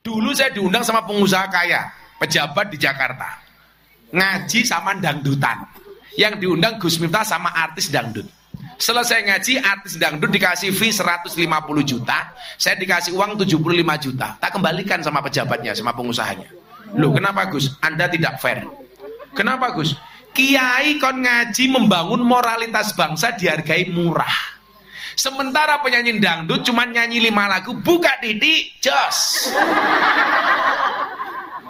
Dulu saya diundang sama pengusaha kaya, pejabat di Jakarta, ngaji sama dangdutan. Yang diundang Gus Miftah sama artis dangdut. Selesai ngaji, artis dangdut dikasih fee 150 juta, saya dikasih uang 75 juta. Tak kembalikan sama pejabatnya, sama pengusahanya. Loh, kenapa Gus? Anda tidak fair. Kenapa Gus? Kiai kon ngaji membangun moralitas bangsa dihargai murah. Sementara penyanyi dangdut cuma nyanyi 5 lagu, buka titik, jos.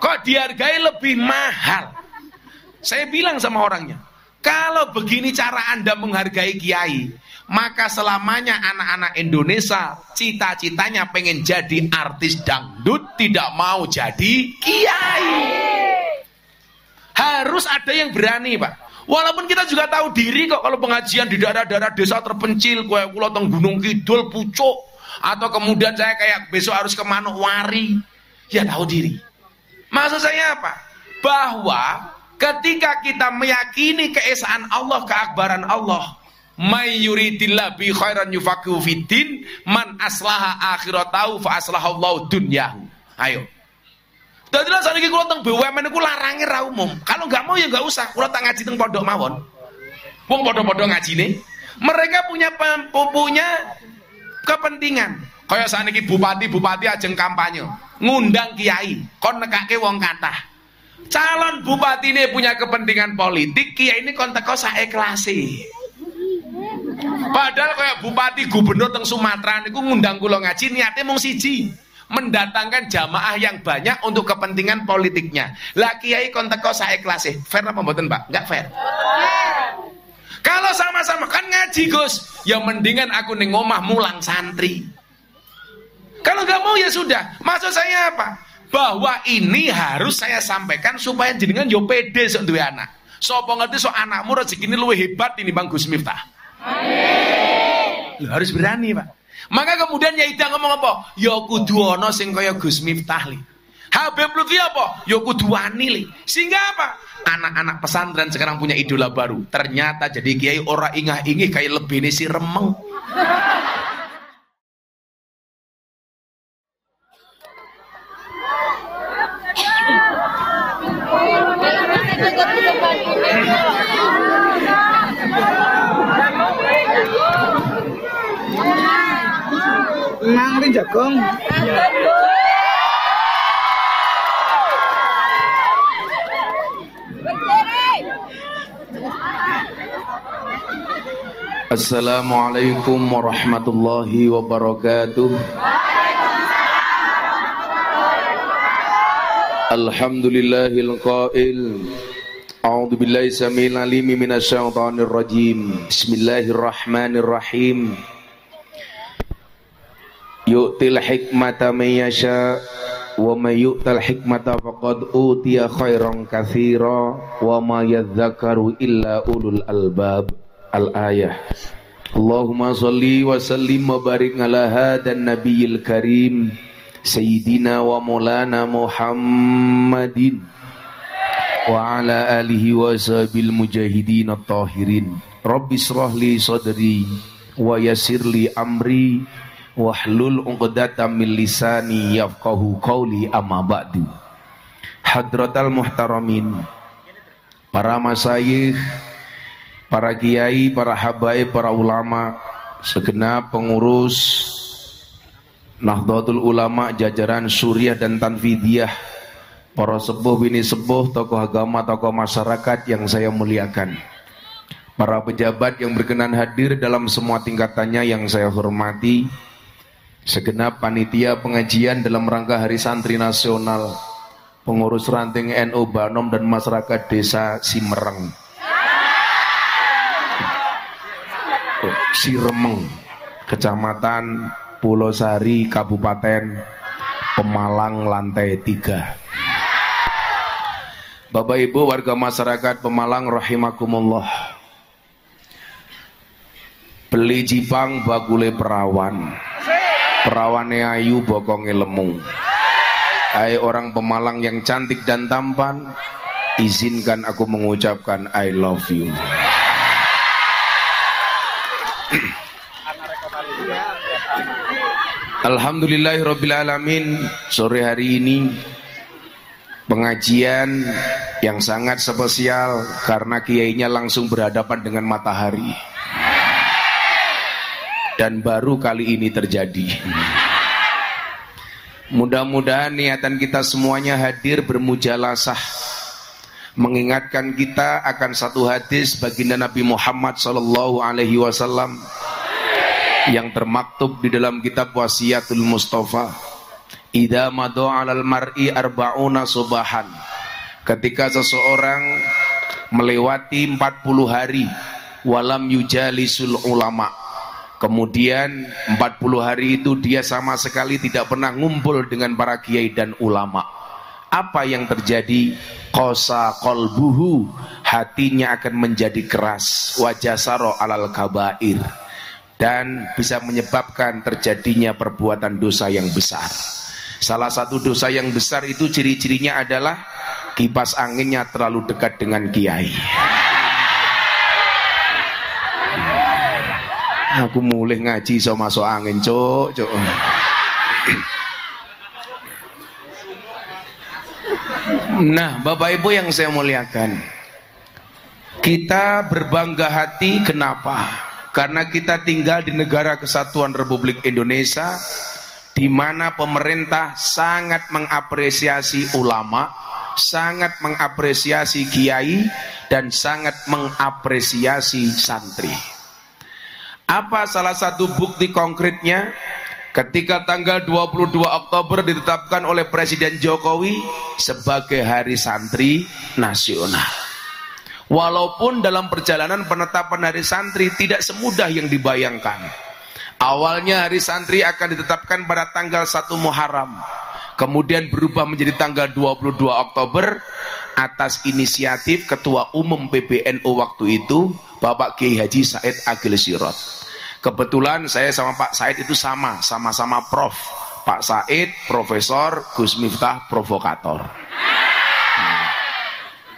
Kok dihargai lebih mahal? Saya bilang sama orangnya, kalau begini cara Anda menghargai kiai, maka selamanya anak-anak Indonesia cita-citanya pengen jadi artis dangdut, tidak mau jadi kiai. Harus ada yang berani, Pak. Walaupun kita juga tahu diri kok kalau pengajian di daerah-daerah desa terpencil, kayak Pulau Teng Gunung Kidul, Pucuk, atau kemudian saya kayak besok harus ke Manokwari, ya tahu diri. Maksud saya apa? Bahwa ketika kita meyakini keesaan Allah, keakbaran Allah, may yuridillah bi khairan yufaqihu fiddin, man aslaha akhiratahu fa aslahallahu dunyahu. Ayo. Dadilah saniki kula teng BUMN iku larange ra umum. Kalau enggak mau ya enggak usah, kula tak ngaji teng pondok mawon. Wong padha-padha ngajine. Mereka punya kepentingan. Kaya saniki bupati ajeng kampanye, ngundang kiai, kon nekake wong kathah. Calon bupati ini punya kepentingan politik, kiai ini kon teko sak ikhlase. Padahal kayak bupati gubernur teng Sumatera niku ngundang kula ngaji niate mung siji, mendatangkan jamaah yang banyak untuk kepentingan politiknya. Lah kiai kon teko sak ikhlase. Fair apa mboten, Pak? Enggak fair. Kalau sama-sama kan ngaji, Gus, ya mendingan aku ning omah mulang santri. Kalau enggak mau ya sudah. Maksud saya apa? Bahwa ini harus saya sampaikan supaya jenengan yo pede sok duwe anak. Sapa ngerti sok anakmu rezekine luwih hebat ini Bang Gus Miftah. Amin. Harus berani, Pak. Maka kemudian ya Ida ngomong apa? Ya kudu ana sing kaya Gus Miftah li. Habib Lutfi apa? Ya kudu wani li. Sehingga apa? Anak-anak pesantren sekarang punya idola baru. Ternyata jadi kiai ora ingah-ingih kayak lebene si remeng. Nang rin jagong. Assalamualaikum warahmatullahi wabarakatuh. Alhamdulillahil qail. A'udzu billahi samil alim minasyaitonir rajim. Bismillahirrahmanirrahim. Yu'til hikmata may yasha wa may yu'tal hikmata faqad utiya khairan katsira wa ma yadhakkaru illa ulul albab. Al-ayah. Allahumma shalli wa sallim wa barik ala hadan nabiyil karim sayyidina wa maulana Muhammadin wa ala alihi wa sahbil mujahidin at-tahirin. Rabbi shrah li sadri wa yassir li amri wahlul 'uqdatam min lisani yafqahu qawli, amma ba'du. Hadratal muhtaramin, para masyayikh, para kiai, para habaib, para ulama, segenap pengurus Nahdlatul Ulama jajaran Suriah dan Tanfidiyah, para sepuh bini sepuh, tokoh agama, tokoh masyarakat yang saya muliakan, para pejabat yang berkenan hadir dalam semua tingkatannya yang saya hormati, segenap panitia pengajian dalam rangka Hari Santri Nasional, pengurus ranting NU Banom dan masyarakat desa Simereng, Siremeng, Kecamatan Pulau Sari, Kabupaten Pemalang, lantai 3. Bapak Ibu warga masyarakat Pemalang rahimakumullah. Beli Jipang bagule perawan, perawane ayu bokonge lemu. Hai orang Pemalang yang cantik dan tampan, izinkan aku mengucapkan I love you. Alhamdulillahirrabbilalamin. Sore hari ini pengajian yang sangat spesial karena kiainya langsung berhadapan dengan matahari. Dan baru kali ini terjadi. Mudah-mudahan niatan kita semuanya hadir bermujalasah, mengingatkan kita akan satu hadis baginda Nabi Muhammad SAW yang termaktub di dalam kitab Wasiatul Mustafa. Idza madha 'alal mar'i arba'una subahan. Ketika seseorang melewati 40 hari walam yujalisul ulama, kemudian 40 hari itu dia sama sekali tidak pernah ngumpul dengan para kiai dan ulama, apa yang terjadi? Qasa qalbuhu, hatinya akan menjadi keras, wajasaro alal kabair, dan bisa menyebabkan terjadinya perbuatan dosa yang besar. Salah satu dosa yang besar itu ciri-cirinya adalah kipas anginnya terlalu dekat dengan kiai. Aku mulai ngaji so masuk angin, cok. Nah, Bapak Ibu yang saya muliakan, kita berbangga hati. Kenapa? Karena kita tinggal di negara kesatuan Republik Indonesia, di mana pemerintah sangat mengapresiasi ulama, sangat mengapresiasi kiai, dan sangat mengapresiasi santri. Apa salah satu bukti konkretnya? Ketika tanggal 22 Oktober ditetapkan oleh Presiden Jokowi sebagai Hari Santri Nasional. Walaupun dalam perjalanan penetapan Hari Santri tidak semudah yang dibayangkan. Awalnya Hari Santri akan ditetapkan pada tanggal 1 Muharram, kemudian berubah menjadi tanggal 22 Oktober atas inisiatif Ketua Umum PBNU waktu itu, Bapak Kiai Haji Said Agil Sirot. Kebetulan saya sama Pak Said itu sama-sama prof. Pak Said Profesor, Gus Miftah provokator.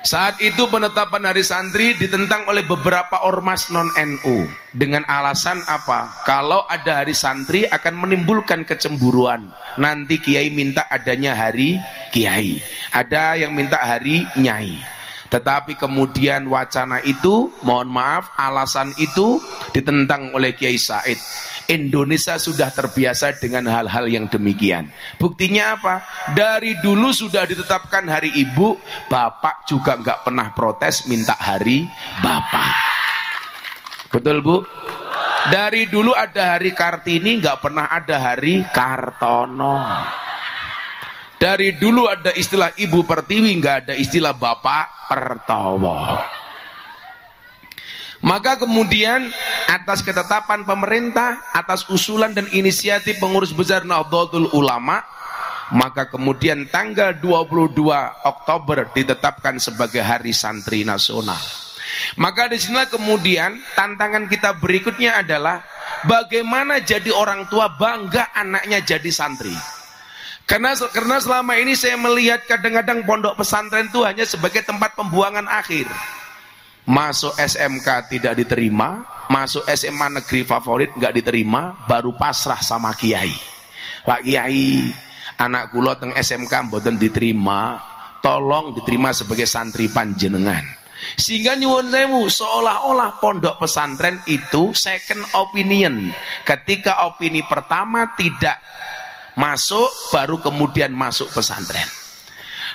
Saat itu penetapan Hari Santri ditentang oleh beberapa ormas non-NU dengan alasan apa? Kalau ada Hari Santri akan menimbulkan kecemburuan. Nanti kiai minta adanya Hari Kiai, ada yang minta Hari Nyai. Tetapi kemudian wacana itu, mohon maaf, alasan itu ditentang oleh Kiai Said. Indonesia sudah terbiasa dengan hal-hal yang demikian. Buktinya apa? Dari dulu sudah ditetapkan Hari Ibu, Bapak juga nggak pernah protes minta Hari Bapak. Betul Bu? Dari dulu ada Hari Kartini, nggak pernah ada Hari Kartono. Dari dulu ada istilah Ibu Pertiwi, nggak ada istilah Bapak Pertowo. Maka kemudian atas ketetapan pemerintah, atas usulan dan inisiatif pengurus besar Nahdlatul Ulama, maka kemudian tanggal 22 Oktober ditetapkan sebagai Hari Santri Nasional. Maka disinilah kemudian tantangan kita berikutnya adalah bagaimana jadi orang tua bangga anaknya jadi santri. Karena selama ini saya melihat kadang-kadang pondok pesantren itu hanya sebagai tempat pembuangan akhir. Masuk SMK tidak diterima, masuk SMA negeri favorit nggak diterima, baru pasrah sama kiai. Pak Kiai, anak kula teng SMK mboten diterima, tolong diterima sebagai santri panjenengan. Sehingga nyuwun sewu, seolah-olah pondok pesantren itu second opinion. Ketika opini pertama tidak masuk, baru kemudian masuk pesantren.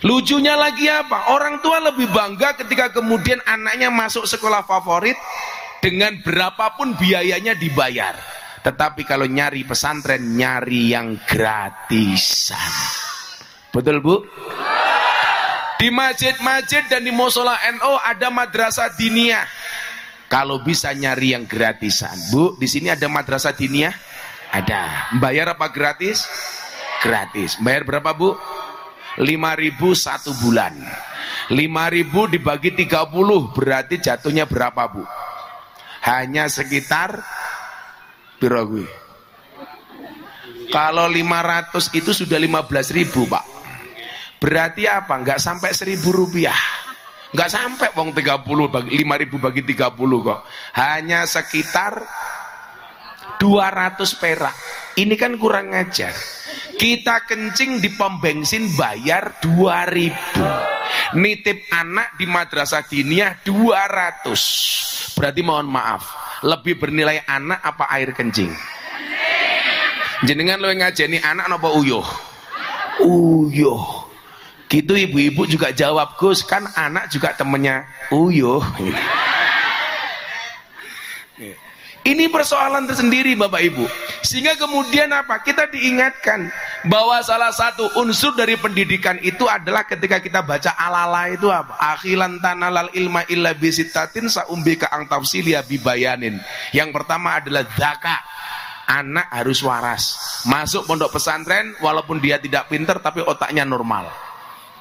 Lucunya lagi apa? Orang tua lebih bangga ketika kemudian anaknya masuk sekolah favorit dengan berapapun biayanya dibayar. Tetapi kalau nyari pesantren, nyari yang gratisan. Betul Bu? Di masjid-masjid dan di musola NU ada madrasah diniyah. Kalau bisa nyari yang gratisan. Bu, di sini ada madrasah diniyah? Ada. Bayar apa gratis? Gratis. Bayar berapa Bu? 5.000 satu bulan. 5.000 dibagi 30 berarti jatuhnya berapa Bu? Hanya sekitar piro? Kalau 500 itu sudah 15.000 Pak. Berarti apa? Enggak sampai 1.000 rupiah. Enggak sampai wong 30 bagi 5.000 bagi 30 kok. Hanya sekitar 200 perak. Ini kan kurang ajar. Kita kencing di pom bensin bayar 2.000. Nitip anak di madrasah diniyah 200. Berarti mohon maaf, lebih bernilai anak apa air kencing? Jenengan lo ngajeni anak napa uyuh? Uyuh. Gitu ibu-ibu juga jawab, Gus, kan anak juga temennya uyuh. Ini persoalan tersendiri Bapak Ibu. Sehingga kemudian apa? Kita diingatkan bahwa salah satu unsur dari pendidikan itu adalah ketika kita baca alala itu apa? Akhilan tanalal ilma illa bisittatin sa'umbika ang tafsilia bibayanin. Yang pertama adalah zaka. Anak harus waras. Masuk pondok pesantren walaupun dia tidak pintar tapi otaknya normal.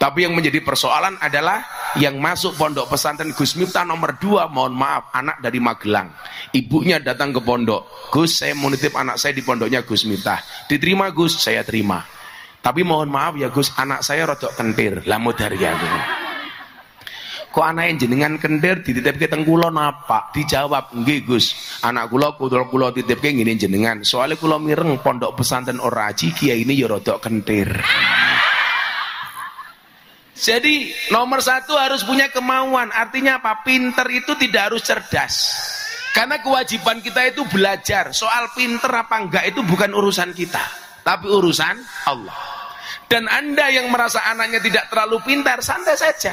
Tapi yang menjadi persoalan adalah yang masuk pondok pesantren Gus Miftah nomor 2, mohon maaf, anak dari Magelang. Ibunya datang ke pondok, Gus, saya mau nitip anak saya di pondoknya Gus Miftah. Diterima Gus, saya terima. Tapi mohon maaf ya Gus, anak saya rodok kentir. Lah modar ya. Kok anak yang jenengan kentir dititip ke tengkulo napa? Dijawab, nggih Gus, anak kula kula titip ke ngene jenengan. Soalnya kula mireng pondok pesantren ora aji kiai ini ya rodok kentir. Jadi nomor 1 harus punya kemauan. Artinya apa? Pinter itu tidak harus cerdas. Karena kewajiban kita itu belajar. Soal pinter apa enggak itu bukan urusan kita, tapi urusan Allah. Dan Anda yang merasa anaknya tidak terlalu pintar, santai saja.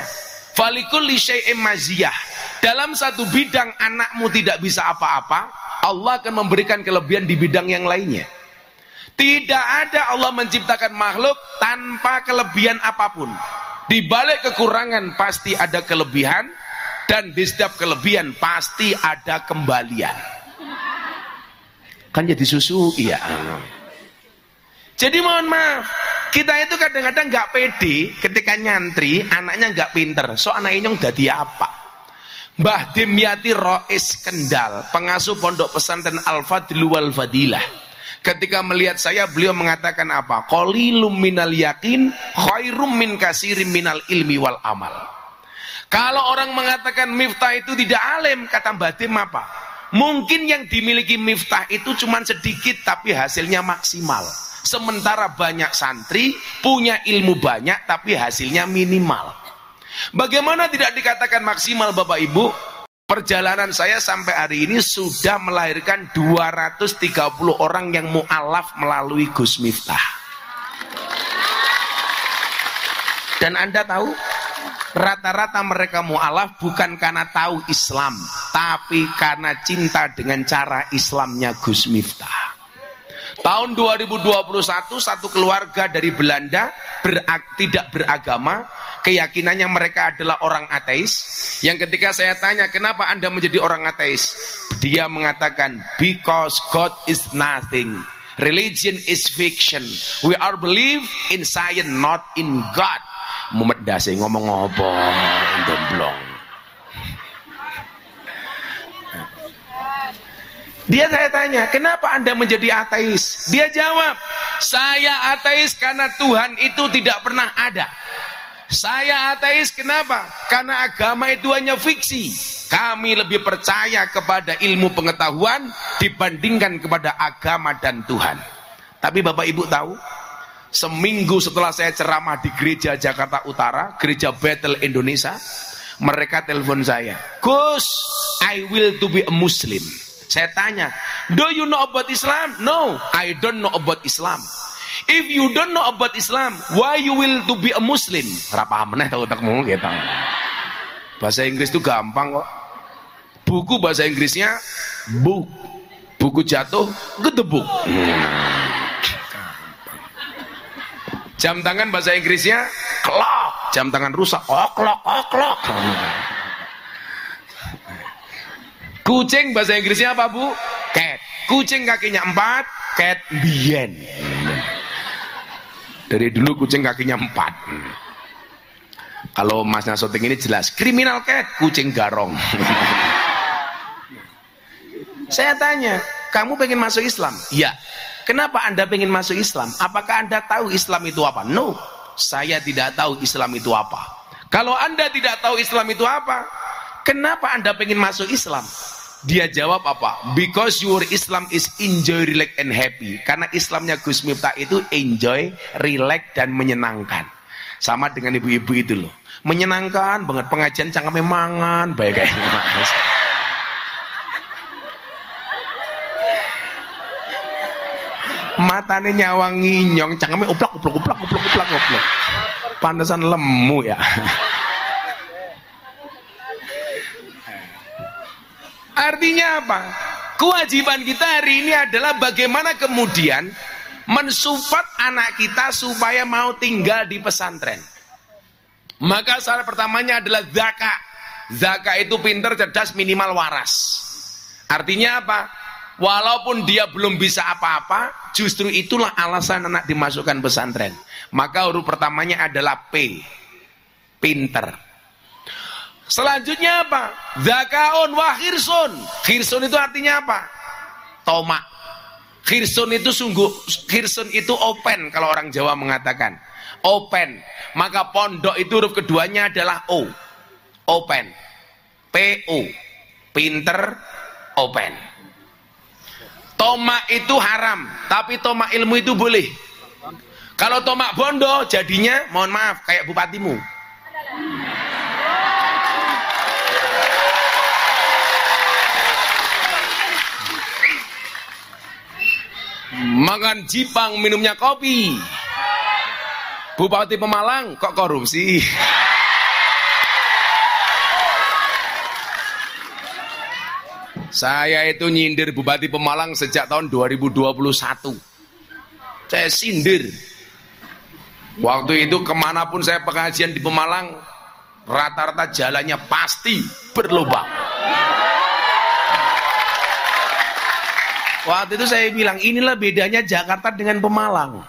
Falikulli syai'in maziyah. Dalam satu bidang anakmu tidak bisa apa-apa, Allah akan memberikan kelebihan di bidang yang lainnya. Tidak ada Allah menciptakan makhluk tanpa kelebihan apapun. Di balik kekurangan pasti ada kelebihan, dan di setiap kelebihan pasti ada kembalian. Kan jadi susu, iya. Jadi mohon maaf, kita itu kadang-kadang nggak pede ketika nyantri anaknya nggak pinter. So anaknya nyong dadi apa? Mbah Dimyati Rois Kendal, pengasuh pondok pesantren Al-Fadlu wal Fadilah. Ketika melihat saya, beliau mengatakan apa? Qalilum minal yakin khairum min kasirim minal ilmi wal amal. Kalau orang mengatakan Miftah itu tidak alim, kata Mbah Dim apa? Mungkin yang dimiliki Miftah itu cuma sedikit tapi hasilnya maksimal. Sementara banyak santri punya ilmu banyak tapi hasilnya minimal. Bagaimana tidak dikatakan maksimal Bapak Ibu? Perjalanan saya sampai hari ini sudah melahirkan 230 orang yang mu'alaf melalui Gus Miftah. Dan Anda tahu, rata-rata mereka mu'alaf bukan karena tahu Islam, tapi karena cinta dengan cara Islamnya Gus Miftah. Tahun 2021 satu keluarga dari Belanda tidak beragama, keyakinannya mereka adalah orang ateis. Yang ketika saya tanya, kenapa Anda menjadi orang ateis? Dia mengatakan, because God is nothing. Religion is fiction. We are believe in science, not in God. Mumet dasi ngomong apa? Domblong. Dia saya tanya, kenapa Anda menjadi ateis? Dia jawab, saya ateis karena Tuhan itu tidak pernah ada. Saya ateis kenapa? Karena agama itu hanya fiksi. Kami lebih percaya kepada ilmu pengetahuan dibandingkan kepada agama dan Tuhan. Tapi Bapak Ibu tahu, seminggu setelah saya ceramah di gereja Jakarta Utara, gereja Bethel Indonesia, mereka telepon saya, Gus, I will to be a Muslim. Saya tanya, do you know about Islam? No, I don't know about Islam. If you don't know about Islam, why you will to be a Muslim? Rapa meneh tahu tak ngomong gitu. Bahasa Inggris itu gampang kok. Buku bahasa Inggrisnya book. Buku jatuh gedebuk. Jam tangan bahasa Inggrisnya clock. Jam tangan rusak clock. Kucing bahasa Inggrisnya apa Bu? Cat. Kucing kakinya 4, cat bien. Dari dulu kucing kakinya 4. Kalau Masnya syuting ini jelas, kriminal cat, kucing garong. Saya tanya, kamu pengen masuk Islam? Iya. Kenapa Anda pengen masuk Islam? Apakah Anda tahu Islam itu apa? No, saya tidak tahu Islam itu apa. Kalau Anda tidak tahu Islam itu apa, kenapa Anda pengen masuk Islam? Dia jawab apa? Because your Islam is enjoy, relax and happy. Karena Islamnya Gus Miftah itu enjoy, relax dan menyenangkan. Sama dengan ibu-ibu itu loh. Menyenangkan banget, pengajian cangkeme mangan baik kayak Mas. Matane nyawang nginyong, cangkeme uplak. Pantesan lemu ya. Artinya apa? Kewajiban kita hari ini adalah bagaimana kemudian mensupport anak kita supaya mau tinggal di pesantren. Maka syarat pertamanya adalah zakat. Zakat itu pinter, cerdas, minimal waras. Artinya apa? Walaupun dia belum bisa apa-apa, justru itulah alasan anak dimasukkan pesantren. Maka huruf pertamanya adalah P. Pinter. Selanjutnya apa? Zakaun wa khirsun. Khirsun itu artinya apa? Tomak. Khirsun itu khirsun itu open kalau orang Jawa mengatakan. Open. Maka pondok itu huruf keduanya adalah O. Open. P-O. Pinter, open. Tomak itu haram, tapi tomak ilmu itu boleh. Kalau tomak bondo jadinya, mohon maaf, kayak bupatimu. Makan jipang, minumnya kopi. Bupati Pemalang kok korupsi? Saya itu nyindir Bupati Pemalang sejak tahun 2021. Saya sindir. Waktu itu kemanapun saya pengajian di Pemalang, rata-rata jalannya pasti berlubang. Waktu itu saya bilang, inilah bedanya Jakarta dengan Pemalang.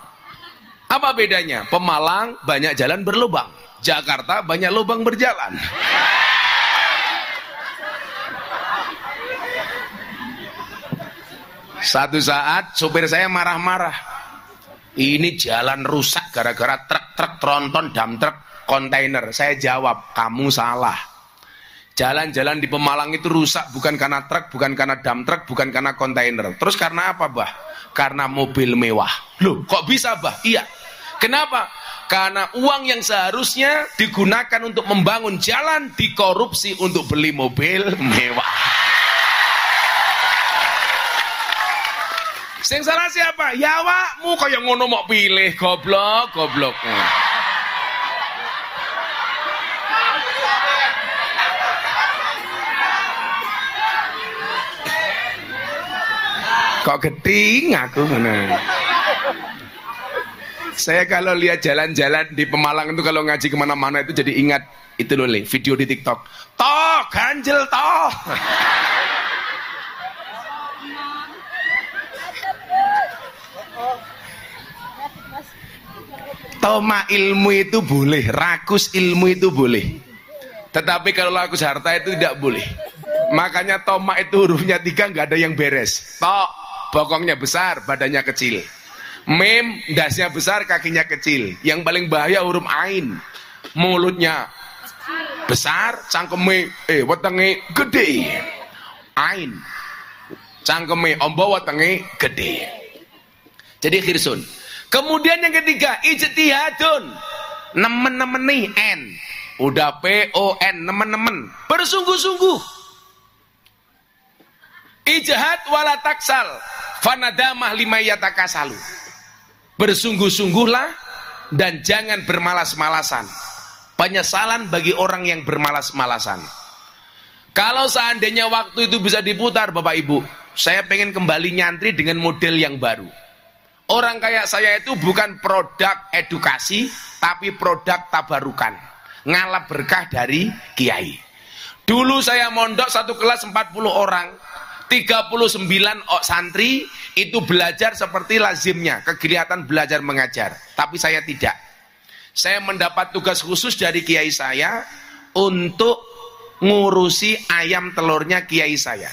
Apa bedanya? Pemalang banyak jalan berlubang, Jakarta banyak lubang berjalan. Satu saat sopir saya marah-marah. Ini jalan rusak gara-gara truk tronton, dam truk, kontainer. Saya jawab, kamu salah. Jalan-jalan di Pemalang itu rusak bukan karena truk, bukan karena dam truk, bukan karena kontainer. Terus karena apa, Bah? Karena mobil mewah. Loh, kok bisa, Bah? Iya. Kenapa? Karena uang yang seharusnya digunakan untuk membangun jalan dikorupsi untuk beli mobil mewah. Sing salah siapa? Ya awakmu kaya ngono mau pilih, goblok. Kok geting aku mana? Saya kalau lihat jalan-jalan di Pemalang itu kalau ngaji kemana-mana itu jadi ingat itu loh, video di TikTok. Toh, ganjel toh. Toma ilmu itu boleh, rakus ilmu itu boleh. Tetapi kalau rakus harta itu tidak boleh. Makanya toma itu hurufnya 3 nggak ada yang beres. Tok, bokongnya besar, badannya kecil. Mim, dasnya besar, kakinya kecil. Yang paling bahaya huruf ain. Mulutnya besar, cangkeme, wetenge gede. Ain. Cangkeme ombo, wetenge gede. Jadi khirsun. Kemudian yang ketiga, ijtihadun. Nemen-nemeni, N. Udah P-O-N, nemen-nemen. Bersungguh-sungguh. Ijtihad wala taksal. Fanadamah lima yatakasalu. Bersungguh-sungguhlah dan jangan bermalas-malasan. Penyesalan bagi orang yang bermalas-malasan. Kalau seandainya waktu itu bisa diputar, Bapak Ibu, saya pengen kembali nyantri dengan model yang baru. Orang kayak saya itu bukan produk edukasi, tapi produk tabarukan. Ngalap berkah dari kiai. Dulu saya mondok satu kelas 40 orang. 39 santri itu belajar seperti lazimnya, kegiatan belajar mengajar. Tapi saya tidak. Saya mendapat tugas khusus dari kiai saya untuk ngurusi ayam telurnya kiai saya.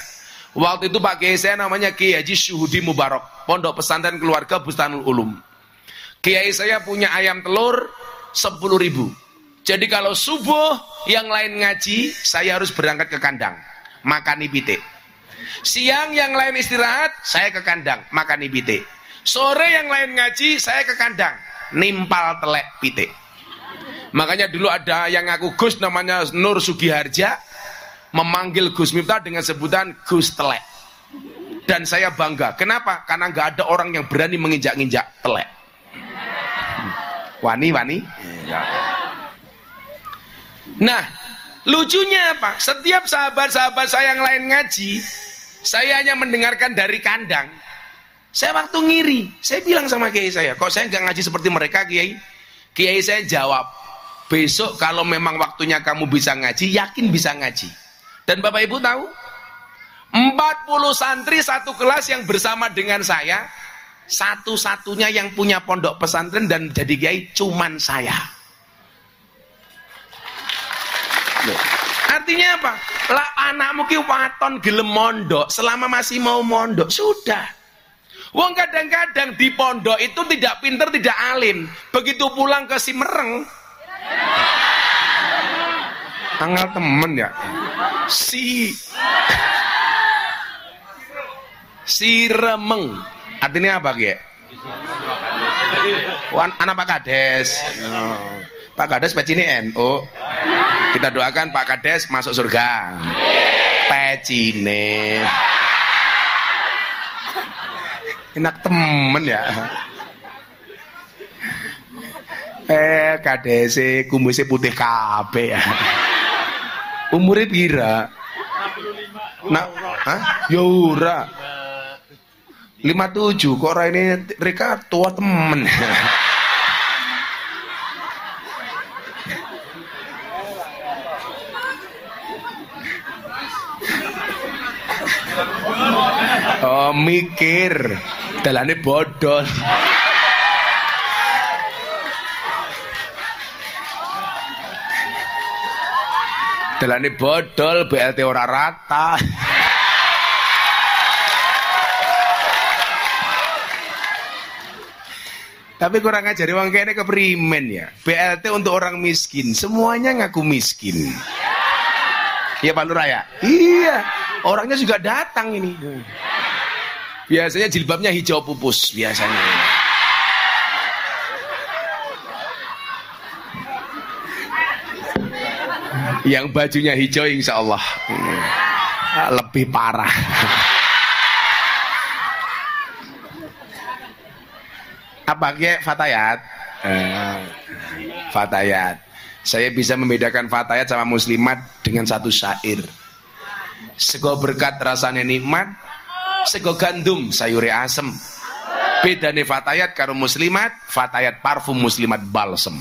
Waktu itu Pak Kiai saya namanya Kiai Haji Syuhudi Mubarak, Pondok Pesantren Keluarga Bustanul Ulum. Kiai saya punya ayam telur 10.000. Jadi kalau subuh yang lain ngaji, saya harus berangkat ke kandang, makani pitik. Siang yang lain istirahat, saya ke kandang makan pite. Sore yang lain ngaji, saya ke kandang nimpal telek pite. Makanya dulu ada yang ngaku Gus namanya Nur Sugiharja, memanggil Gus Miftah dengan sebutan Gus Telek. Dan saya bangga. Kenapa? Karena nggak ada orang yang berani menginjak-injak telek. Wani. Nah, lucunya apa? Setiap sahabat-sahabat saya yang lain ngaji, saya hanya mendengarkan dari kandang. Saya waktu ngiri, saya bilang sama kiai saya, kok saya nggak ngaji seperti mereka, kiai? Kiai saya jawab, besok kalau memang waktunya kamu bisa ngaji, yakin bisa ngaji. Dan Bapak Ibu tahu, 40 santri satu kelas yang bersama dengan saya, satu-satunya yang punya pondok pesantren dan jadi kiai cuman saya. Artinya apa? Lah anakmu ki waton gelem mondok, selama masih mau mondok sudah. Wong kadang-kadang di pondok itu tidak pinter, tidak alim. Begitu pulang ke Simereng, tanggal temen ya. Si remeng. Artinya apa ki? Anak Pak Kades. Pak Kades pecine NU. Kita doakan Pak Kades masuk surga. Pecine. Enak temen ya. Kades kumisnya putih kabeh ya. Umurnya pira? Nah, ya ora. 57 kok ora ini mereka tua temen. Oh mikir dalane bodol. Dalane bodol, BLT ora rata. Tapi kurang ngajari wong kene keprimen ya. BLT untuk orang miskin, semuanya ngaku miskin. Iya Pak Lurah ya? Iya, orangnya juga datang ini. Biasanya jilbabnya hijau pupus biasanya. Yang bajunya hijau insya Allah lebih parah. Apa ke fatayat? Fatayat. Saya bisa membedakan fatayat sama muslimat dengan satu syair. Sego berkat rasanya nikmat, sego gandum sayure asem. Bedane fatayat karo muslimat, fatayat parfum, muslimat balsem.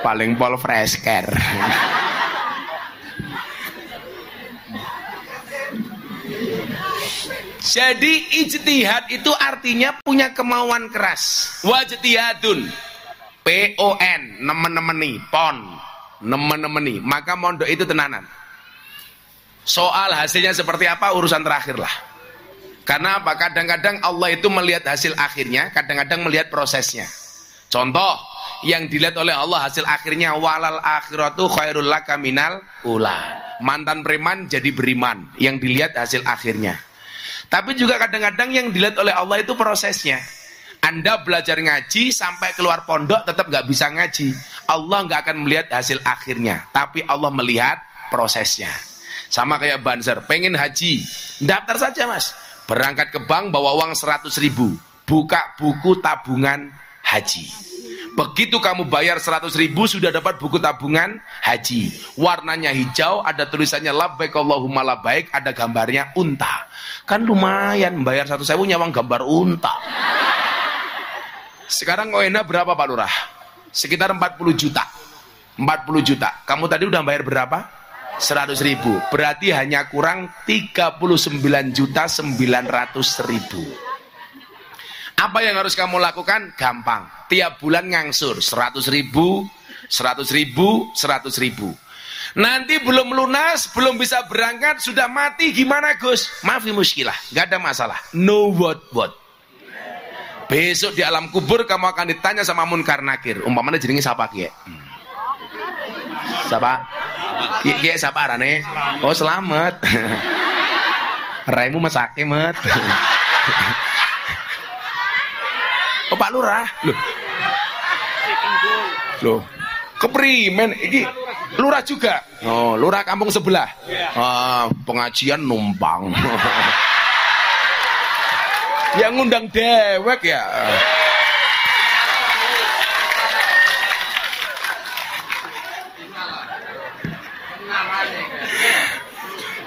Paling pol fresh care. Jadi ijtihad itu artinya punya kemauan keras. Wajtihadun, PON, nemen-nemeni, pon, nemen-nemeni. Maka mondok itu tenanan. Soal hasilnya seperti apa urusan terakhir lah. Karena apa? Kadang-kadang Allah itu melihat hasil akhirnya, kadang-kadang melihat prosesnya. Contoh, yang dilihat oleh Allah hasil akhirnya, walal akhiratu khairul laka minal ula. Mantan preman jadi beriman, yang dilihat hasil akhirnya. Tapi juga kadang-kadang yang dilihat oleh Allah itu prosesnya. Anda belajar ngaji sampai keluar pondok tetap nggak bisa ngaji. Allah nggak akan melihat hasil akhirnya, tapi Allah melihat prosesnya. Sama kayak banser, pengen haji, daftar saja mas. Berangkat ke bank bawa uang 100.000, buka buku tabungan haji. Begitu kamu bayar 100.000 sudah dapat buku tabungan haji. Warnanya hijau, ada tulisannya labbaik Allahumma labbaik, ada gambarnya unta. Kan lumayan bayar 100.000 nyawang gambar unta. Sekarang OENA berapa Pak Lurah? Sekitar 40 juta. 40 juta. Kamu tadi udah bayar berapa? 100.000. Berarti hanya kurang 39.900.000. Apa yang harus kamu lakukan? Gampang. Tiap bulan ngangsur 100.000, 100.000, 100.000. Nanti belum lunas, belum bisa berangkat, sudah mati, gimana Gus? Maafi muskilah, gak ada masalah. No what. Besok di alam kubur kamu akan ditanya sama munkar nakir. Umpamanya jenenge siapa ki? Siapa? Ki sapa arane? Oh, Selamat. Raimu mesake, Met. Oh, Pak Lurah. Loh. Keprimen iki lurah juga. Oh, lurah kampung sebelah. Pengajian numpang. Yang ngundang dewek ya.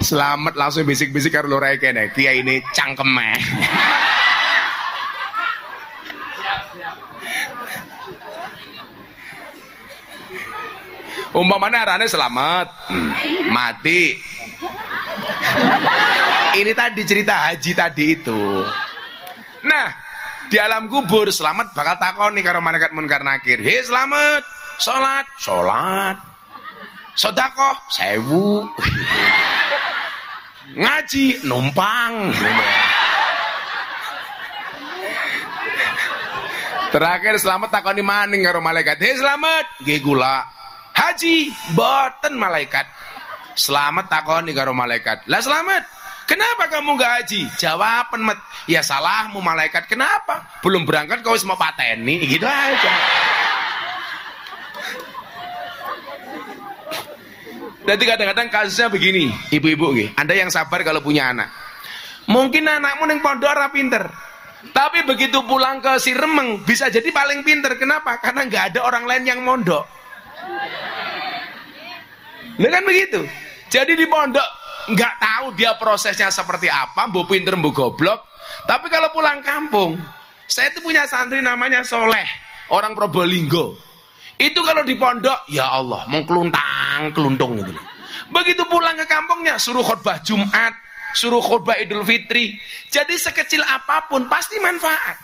Selamat langsung bisik-bisik karo lurah kene. Kiai ini cangkeme. Umpamanya arane Selamat mati. Ini tadi cerita haji tadi itu. Nah, di alam kubur Selamat bakal takoni karo malaikat munkar nakir. Hei Selamat, sholat, sedekah 1000, ngaji numpang. Terakhir Selamat takoni maning karo malaikat. Hei Selamat, nggih kula haji boten malaikat. Selamat takoni karo malaikat. Lah Selamat, kenapa kamu gak haji? Jawaban Met, ya salahmu malaikat. Kenapa? Belum berangkat kau semua pateni. Gitu aja. Jadi kadang-kadang kasusnya begini, ibu-ibu gitu. Anda yang sabar kalau punya anak. Mungkin anakmu ning pondok ora pinter, tapi begitu pulang ke Siremeng bisa jadi paling pinter. Kenapa? Karena nggak ada orang lain yang mondok. Nah kan begitu. Jadi di pondok nggak tahu dia prosesnya seperti apa, mbok pinter mbok goblok. Tapi kalau pulang kampung, saya itu punya santri namanya Soleh, orang Probolinggo. Itu kalau di pondok, ya Allah, mau keluntung gitu. Begitu pulang ke kampungnya, suruh khutbah Jumat, suruh khutbah Idul Fitri. Jadi sekecil apapun pasti manfaat.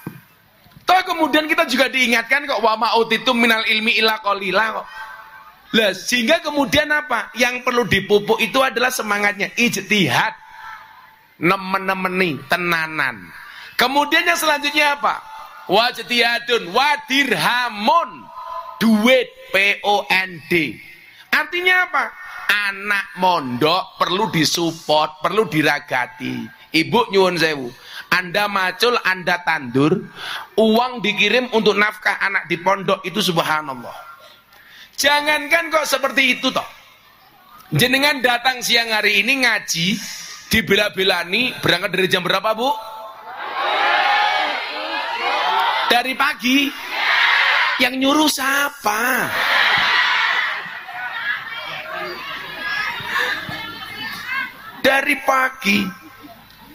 Toh kemudian kita juga diingatkan kok, wa ma'utitum minal ilmi illa qalila kok. Lah, sehingga kemudian apa? Yang perlu dipupuk itu adalah semangatnya ijtihad, nemen-nemeni, tenanan. Kemudian yang selanjutnya apa? Wajtihadun, wadirhamun, duit, POND. Artinya apa? Anak mondok perlu disupport, perlu diragati. Ibu nyuwun sewu, Anda macul, Anda tandur, uang dikirim untuk nafkah anak di pondok itu subhanallah. Jangankan kok seperti itu toh. Jenengan datang siang hari ini ngaji, dibela-belani, berangkat dari jam berapa, Bu? Dari pagi. Yang nyuruh siapa? Dari pagi.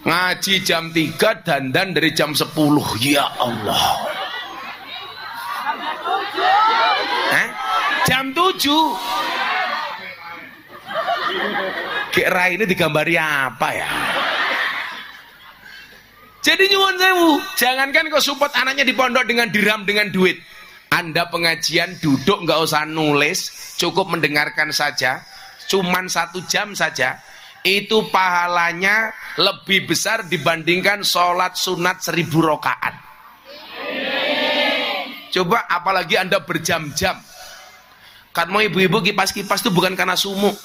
Ngaji jam 3, dandan dari jam 10. Ya Allah. Jam 7. Kira ini digambari apa ya? Jadi nyuwun sewu, jangankan kau support anaknya di pondok dengan dirham, dengan duit. Anda pengajian duduk nggak usah nulis, cukup mendengarkan saja, cuman 1 jam saja, itu pahalanya lebih besar dibandingkan sholat sunat 1000 rakaat. Coba apalagi Anda berjam-jam. Kan mau ibu-ibu kipas-kipas itu bukan karena sumuk.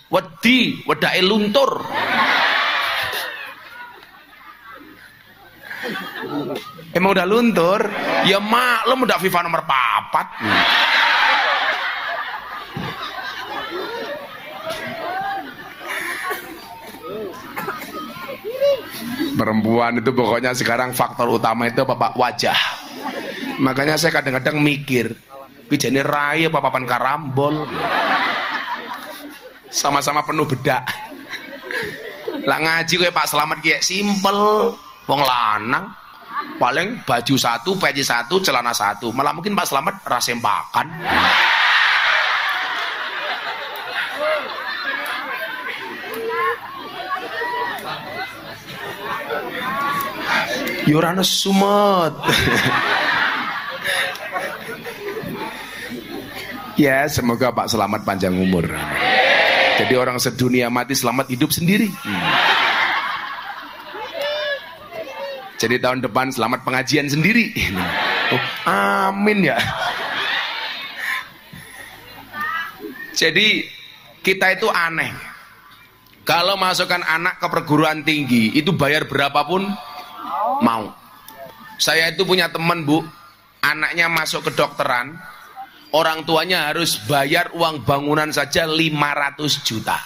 Wedi, wedake luntur. Emang udah luntur? Ya maklum udah FIFA nomor 4. Perempuan itu pokoknya sekarang faktor utama itu apa, Pak? Wajah. Makanya saya kadang-kadang mikir, bijane rai apa papan karambol. Sama-sama penuh bedak. Lah ngaji kayak Pak Selamat kayak simpel, wong lanang paling baju 1, peci 1, celana 1. Malah mungkin Pak Selamat rasempakan. Yorana sumet. Ya, semoga Pak Selamat panjang umur. Jadi orang sedunia mati selamat hidup sendiri. Jadi tahun depan selamat pengajian sendiri. Oh, amin ya. Jadi kita itu aneh. Kalau masukkan anak ke perguruan tinggi itu bayar berapapun mau. Saya itu punya teman, Bu, anaknya masuk ke dokteran, orang tuanya harus bayar uang bangunan saja 500 juta.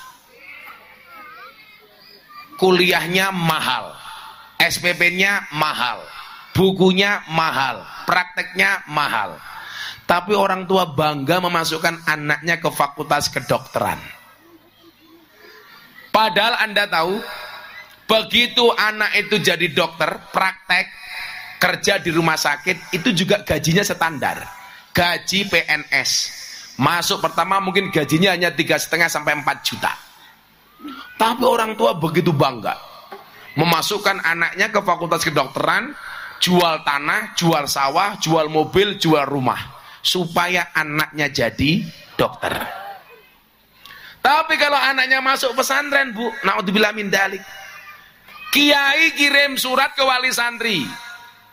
Kuliahnya mahal, SPP-nya mahal, bukunya mahal, prakteknya mahal. Tapi orang tua bangga memasukkan anaknya ke fakultas kedokteran. Padahal Anda tahu, begitu anak itu jadi dokter, praktek, kerja di rumah sakit, itu juga gajinya standar. Gaji PNS. Masuk pertama mungkin gajinya hanya 3,5 sampai 4 juta. Tapi orang tua begitu bangga memasukkan anaknya ke fakultas kedokteran, jual tanah, jual sawah, jual mobil, jual rumah, supaya anaknya jadi dokter. Tapi kalau anaknya masuk pesantren, Bu, naudzubillah min dzalik, kiai kirim surat ke wali santri,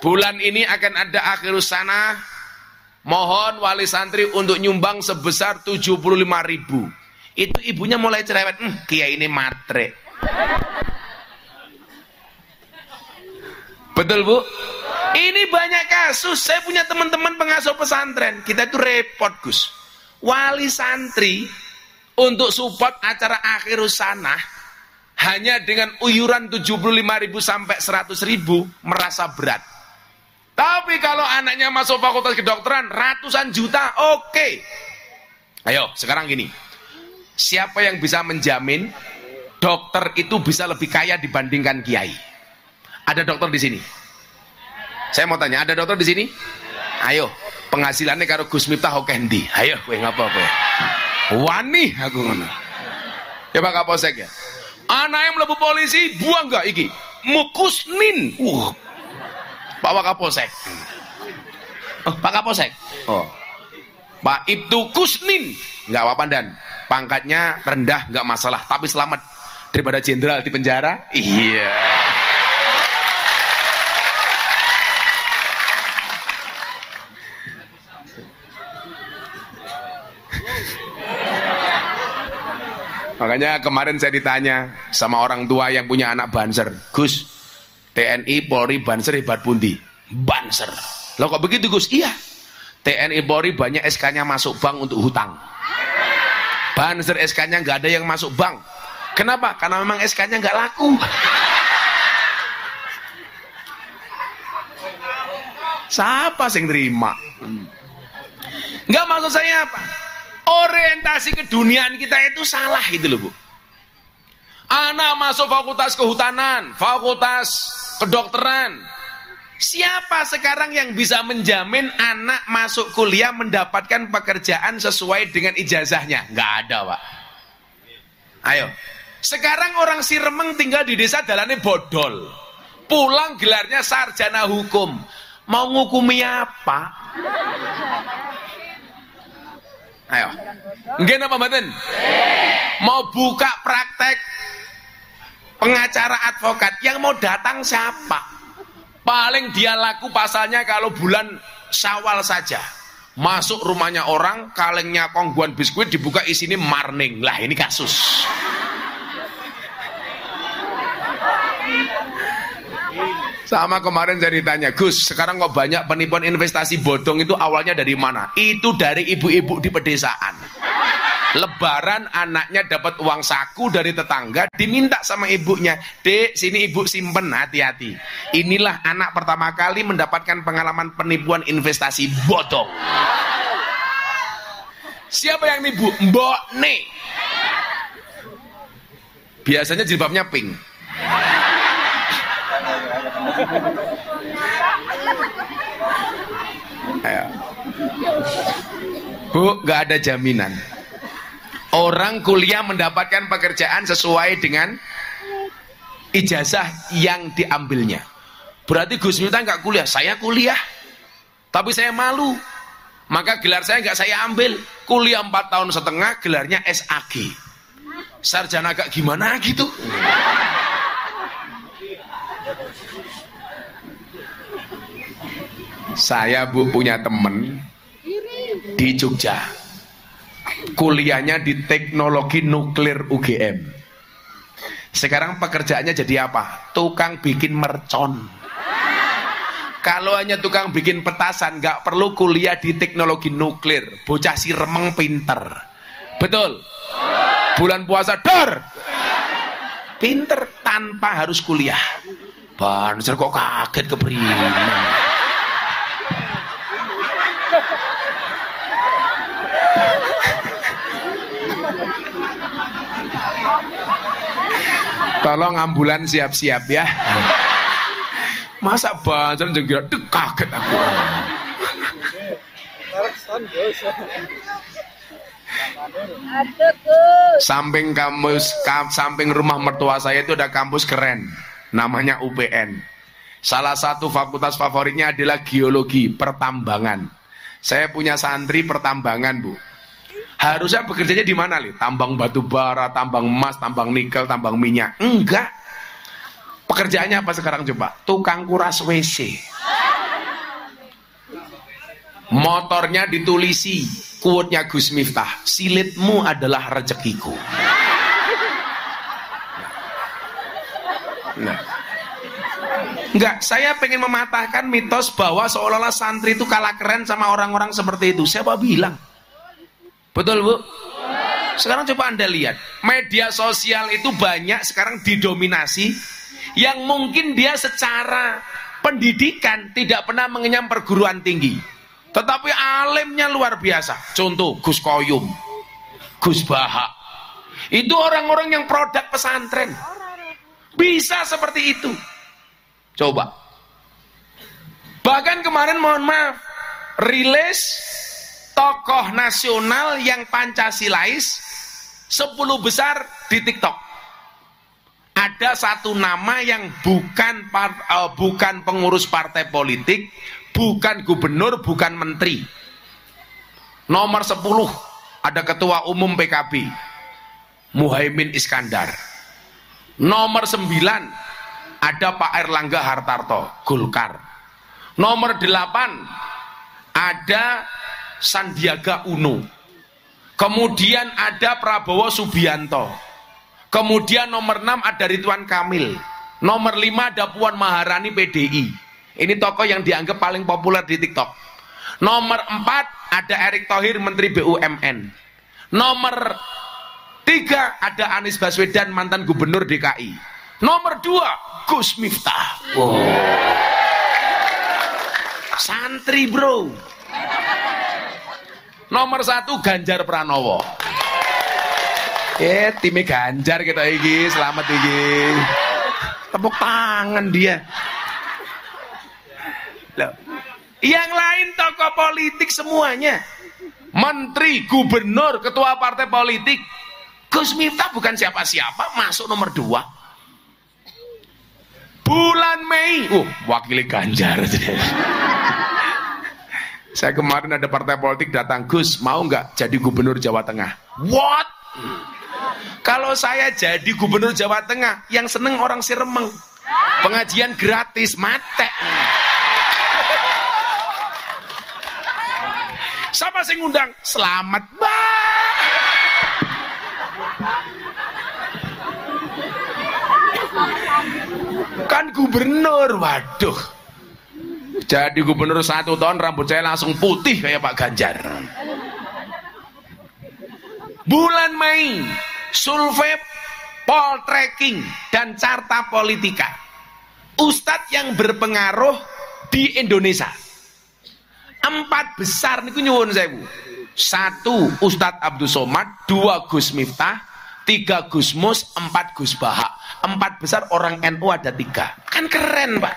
bulan ini akan ada akhirus sana, mohon wali santri untuk nyumbang sebesar 75.000. Itu ibunya mulai cerewet, kiai ini matre. Betul, Bu? Ini banyak kasus. Saya punya teman-teman pengasuh pesantren, kita itu repot, Gus. Wali santri untuk support acara akhirus sana hanya dengan uyuran 75.000 sampai 100.000 merasa berat. Tapi kalau anaknya masuk fakultas kedokteran ratusan juta, oke. Ayo, sekarang gini. Siapa yang bisa menjamin dokter itu bisa lebih kaya dibandingkan kiai? Ada dokter di sini? Saya mau tanya, ada dokter di sini? Ayo, penghasilannya karo Gus Miftah oke ndi? Ayo, kowe ngapa kowe? Wani aku ngono. Ya Pak Kapolsek ya. Anaknya mlebu polisi, buang enggak iki? Mukusnin. Pak Kapolsek. Oh, Pak Kapolsek. Oh. Pak Ibtu Kusnin. Enggak apa-apa Dan. Pangkatnya rendah enggak masalah, tapi selamat daripada jenderal di penjara. Iya. Makanya kemarin saya ditanya sama orang tua yang punya anak Banser, Gus, TNI Polri Banser hebat pundi? Banser. Loh kok begitu, Gus? Iya. TNI Polri banyak SK-nya masuk bank untuk hutang. Banser SK-nya nggak ada yang masuk bank. Kenapa? Karena memang SK-nya nggak laku. Siapa yang terima? Nggak, maksud saya apa? Orientasi keduniaan kita itu salah itu loh, Bu. Anak masuk fakultas kehutanan, fakultas kedokteran. Siapa sekarang yang bisa menjamin anak masuk kuliah mendapatkan pekerjaan sesuai dengan ijazahnya? Nggak ada, Pak. Ayo. Sekarang orang Siremeng tinggal di desa dalannya bodol. Pulang gelarnya sarjana hukum. Mau ngukumi apa? Ayo. Nggih napa mboten? Mau buka praktek pengacara advokat, yang mau datang siapa? Paling dia laku pasalnya kalau bulan Syawal saja. Masuk rumahnya orang, kalengnya kongguan biskuit dibuka isinya marning. Lah ini kasus. Sama kemarin saya ditanya, Gus, sekarang kok banyak penipuan investasi bodong, itu awalnya dari mana? Itu dari ibu-ibu di pedesaan. Lebaran anaknya dapat uang saku dari tetangga, diminta sama ibunya, Dek, sini ibu simpen, hati-hati. Inilah anak pertama kali mendapatkan pengalaman penipuan investasi bodong. Siapa yang nipu? Mbok Ne. Biasanya jilbabnya pink. Ayo. Bu, gak ada jaminan orang kuliah mendapatkan pekerjaan sesuai dengan ijazah yang diambilnya. Berarti Gus Miftah gak kuliah, saya kuliah tapi saya malu, maka gelar saya gak saya ambil. Kuliah 4,5 tahun, gelarnya SAG, sarjana agak gimana gitu. Saya, Bu, punya temen di Jogja. kuliahnya di teknologi nuklir UGM. Sekarang pekerjaannya jadi apa? Tukang bikin mercon. Kalau hanya tukang bikin petasan, nggak perlu kuliah di teknologi nuklir. Bocah si remeng pinter. Betul? Bulan puasa dor. Pinter tanpa harus kuliah. Banser kok kaget kepriman. Tolong ambulan siap-siap ya. Masa banser juga kaget aku. Samping rumah mertua saya itu ada kampus keren, namanya UPN. Salah satu fakultas favoritnya adalah geologi, pertambangan. Saya punya santri pertambangan, Bu. Harusnya bekerjanya di mana, Li? Tambang batu bara, tambang emas, tambang nikel, tambang minyak. Enggak. Pekerjaannya apa sekarang coba? Tukang kuras WC. Motornya ditulisi quote-nya Gus Miftah, silitmu adalah rezekiku. Nah. Enggak, saya pengen mematahkan mitos bahwa seolah-olah santri itu kalah keren sama orang-orang seperti itu. Siapa bilang? Betul, Bu? Sekarang coba Anda lihat, media sosial itu banyak sekarang didominasi yang mungkin dia secara pendidikan tidak pernah mengenyam perguruan tinggi, tetapi alimnya luar biasa. Contoh Gus Koyum, Gus Baha. Itu orang-orang yang produk pesantren. Bisa seperti itu. Coba. Bahkan kemarin mohon maaf, rilis tokoh nasional yang Pancasilais 10 besar di TikTok. Ada satu nama yang bukan pengurus partai politik, bukan gubernur, bukan menteri. Nomor 10 ada ketua umum PKB, Muhaimin Iskandar. Nomor 9 ada Pak Airlangga Hartarto, Golkar. Nomor 8 ada Sandiaga Uno. Kemudian ada Prabowo Subianto. Kemudian nomor 6 ada Ridwan Kamil. Nomor 5 ada Puan Maharani PDI. Ini tokoh yang dianggap paling populer di TikTok. Nomor 4 ada Erick Thohir, Menteri BUMN. Nomor 3 ada Anies Baswedan, mantan Gubernur DKI. Nomor 2 Gus Miftah. Wow. Santri, bro. Nomor 1 Ganjar Pranowo. Timnya Ganjar kita iki, selamat iki. Tepuk tangan dia. Loh. Yang lain tokoh politik semuanya. Menteri, gubernur, ketua partai politik. Gus Miftah bukan siapa-siapa, masuk nomor 2. Bulan Mei, wakili Ganjar. Saya kemarin ada partai politik datang, Gus, mau nggak jadi gubernur Jawa Tengah? What? Kalau saya jadi gubernur Jawa Tengah, yang seneng orang Siremeng. Pengajian gratis, mate. Siapa sing ngundang? Selamat, Mbak. Kan gubernur, waduh. Jadi gubernur 1 tahun rambut saya langsung putih kayak Pak Ganjar. Bulan Mei, survei Poltreking dan Carta Politika. Ustadz yang berpengaruh di Indonesia. 4 besar niku nyuwun sewu. 1 Ustadz Abdul Somad, 2 Gus Miftah, 3 Gus Mus, 4 Gus Baha. 4 besar orang NU ada 3. Kan keren, Pak.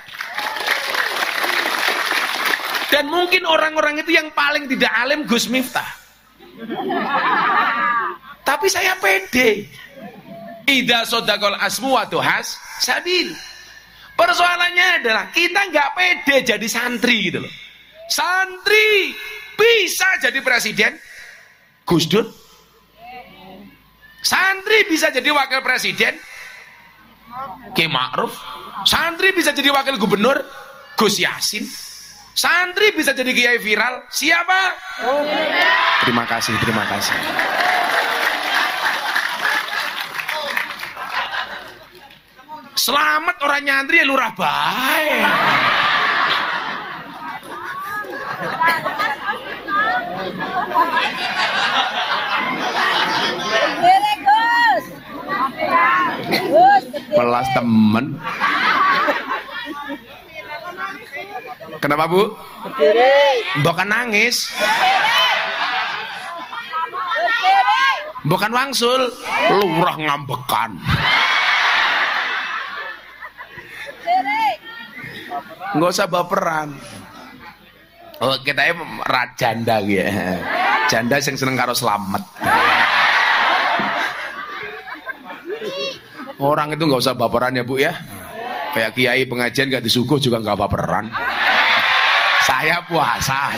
Dan mungkin orang-orang itu yang paling tidak alim Gus Miftah. Tapi saya pede. Idza sodaqal asmu wa tuhas sabil. Persoalannya adalah kita nggak pede jadi santri gitu loh. Santri bisa jadi presiden, Gus Dur. Santri bisa jadi wakil presiden, Ki Ma'ruf. Santri bisa jadi wakil gubernur, Gus Yasin. Santri bisa jadi kiai viral. Siapa? Terima kasih, terima kasih. Selamat orang nyantri ya lurah bae. Pelas temen. Kenapa Bu? Bukan nangis. Bukan wangsul. Lurah ngambekan. Nggak usah baperan. Oh, kita janda gitu. Janda yang seneng karo selamat. Orang itu nggak usah baperan ya Bu ya. Kayak kiai pengajian nggak disuguh juga nggak baperan. Saya puasa.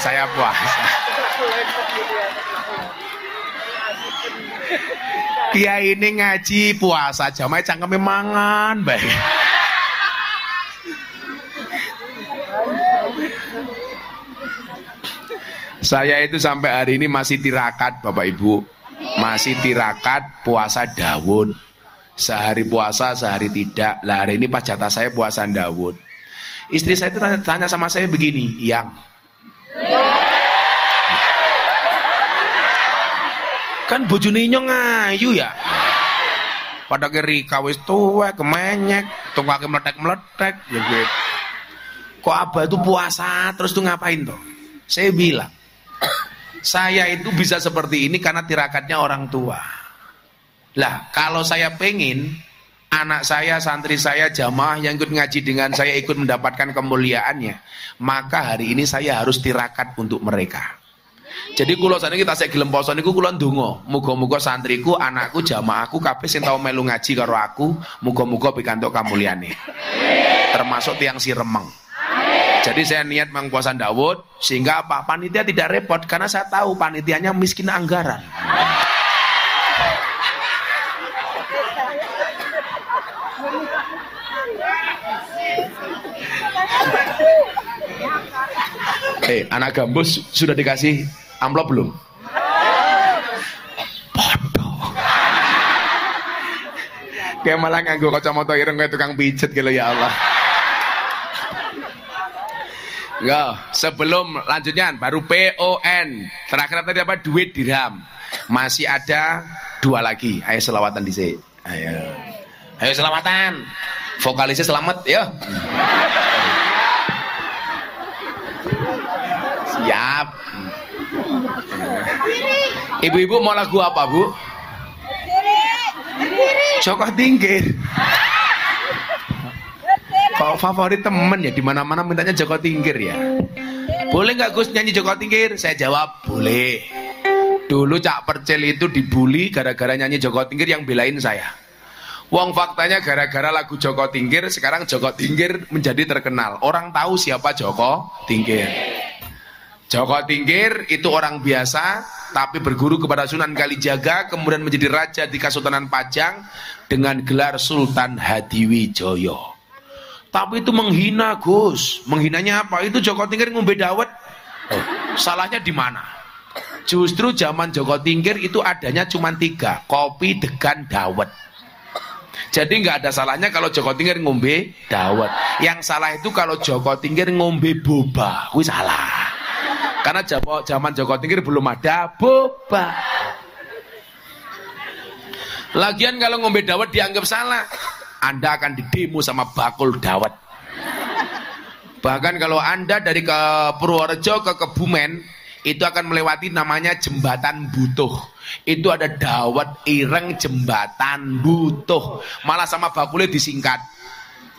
Kiai ini ngaji puasa, jamaah cangkeme mangan bae. Saya itu sampai hari ini masih tirakat Bapak Ibu. Masih tirakat puasa Daud. Sehari puasa, sehari tidak. Lah hari ini pas jatah saya puasa Daud. Istri saya itu tanya sama saya begini, Yang, kan bojone nyong ngayu ya. Pada kiri kawis tuwek, kemenyek, tungkake meletek-meletek ya gitu. Kok abah itu puasa terus tuh ngapain toh? Saya bilang, saya itu bisa seperti ini karena tirakatnya orang tua. Lah, kalau saya pengen anak saya, santri saya, jamaah yang ikut ngaji dengan saya ikut mendapatkan kemuliaannya, maka hari ini saya harus tirakat untuk mereka. Jadi kula saniki kita sik gelem poso niku kula ndonga, muga-muga santriku, anakku, jamaahku kabeh sing tau melu ngaji karo aku, muga-muga pikantuk kamulyane. Termasuk tiang si remeng. Jadi saya niat mengpuasa Daud sehingga apa? Panitia tidak repot karena saya tahu panitianya miskin anggaran. Anak gambus sudah dikasih amplop belum? Bodoh. Kayak malah nganggo kacamata ireng kayak tukang pijet gitu ya Allah. Enggak, sebelum lanjutnya baru PON. Terakhir tadi apa? Duit dirham. Masih ada 2 lagi. Ayo selawatan dhisik. Ayo selawatan. Vokalisnya selamat ya. Siap. Ibu-ibu mau lagu apa, Bu? Joko Tingkir. Kalau favorit temen ya di mana-mana mintanya Joko Tingkir ya. Boleh nggak Gus nyanyi Joko Tingkir? Saya jawab boleh. Dulu Cak Percil itu dibully gara-gara nyanyi Joko Tingkir yang belain saya. Wong faktanya gara-gara lagu Joko Tingkir sekarang Joko Tingkir menjadi terkenal. Orang tahu siapa Joko Tingkir. Joko Tingkir itu orang biasa tapi berguru kepada Sunan Kalijaga, kemudian menjadi raja di Kesultanan Pajang dengan gelar Sultan Hadiwijoyo. Tapi itu menghina Gus. Menghinanya apa? Itu Joko Tingkir ngombe dawet. Salahnya di mana? Justru zaman Joko Tingkir itu adanya cuma 3, kopi, degan, dawet. Jadi nggak ada salahnya kalau Joko Tingkir ngombe dawet. Yang salah itu kalau Joko Tingkir ngombe boba. Wih salah. Karena zaman Joko Tingkir belum ada boba. Lagian kalau ngombe dawet dianggap salah, Anda akan didemo sama bakul dawet. Bahkan kalau Anda dari ke Purworejo ke Kebumen, itu akan melewati namanya Jembatan Butuh. Itu ada dawet ireng Jembatan Butuh. Malah sama bakulnya disingkat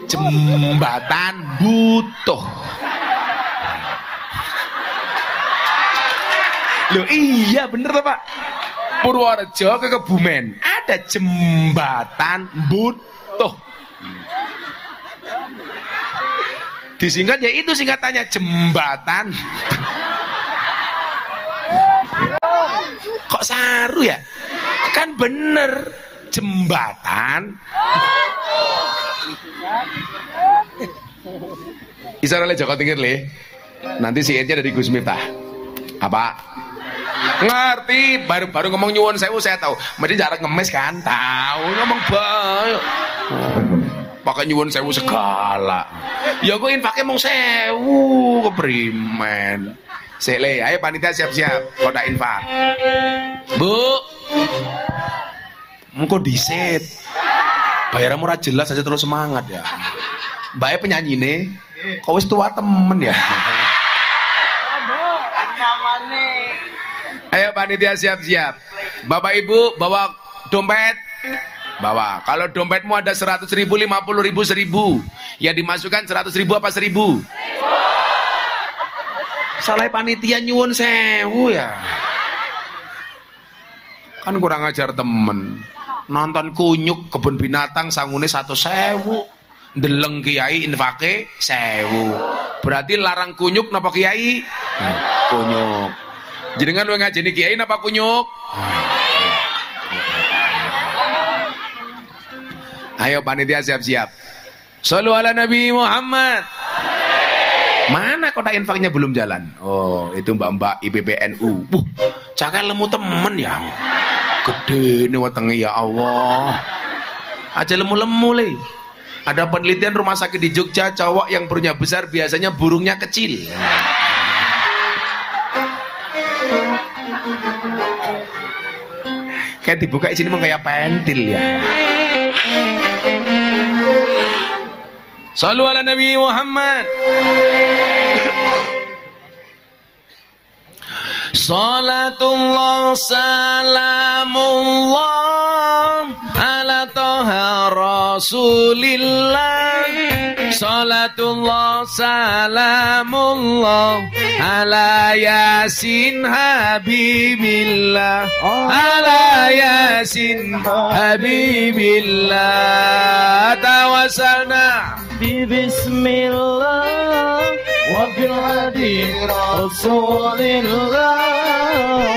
Jembatan Butuh. Loh iya bener Pak. Purworejo ke Kebumen ada Jembatan Butuh. Disingkat ya itu singkatannya Jembatan. Kok saru ya? Kan bener jembatan. Bisa oleh Joko Tingkir le. Nanti syairnya dari Gus Miftah. Apa? Ngerti, baru ngomong nyuwun sewu saya tahu. Mesti jarak ngemis kan? Tahu ngomong bae. Pakai nyuwun sewu segala. Ya gue infaknya mau sewu keprimen. Sele, ayo panitia siap-siap kodak infak. Bu. Engko diset. Bayaran murah jelas aja terus semangat ya. Mbaknya penyanyi nih. Kau wis tua temen ya. Ayo panitia siap-siap. Bapak Ibu bawa dompet. Bawa. Kalau dompetmu ada 100.000, 50.000, 1.000. Ya dimasukkan 100.000 apa 1.000? Salah panitia nyuwun sewu ya. Kan kurang ajar temen. Nonton kunyuk kebun binatang sangune 100.000. Deleng kiai infake 1.000. Berarti larang kunyuk napa kiai? Kunyuk. Jenengan lu ngajeni kiai napa kunyuk? Ayo panitia siap-siap. Shallu ala Nabi Muhammad. Mana kotak infaknya belum jalan? Oh, itu mbak-mbak IPPNU. Cakal lemu temen ya. Gede nih wetenge ya Allah. Aja lemu-lemu le. Ada penelitian rumah sakit di Jogja, cowok yang perutnya besar biasanya burungnya kecil. Kayak dibuka di sini mah kayak pentil ya. Shallu ala Nabi Muhammad. Salatullah salamullah ala toha rasulillah. Salatullah salamullah ala yasin habibillah. Ala yasin habibillah. Tawassalna bismillah wa bil hadi rasulillah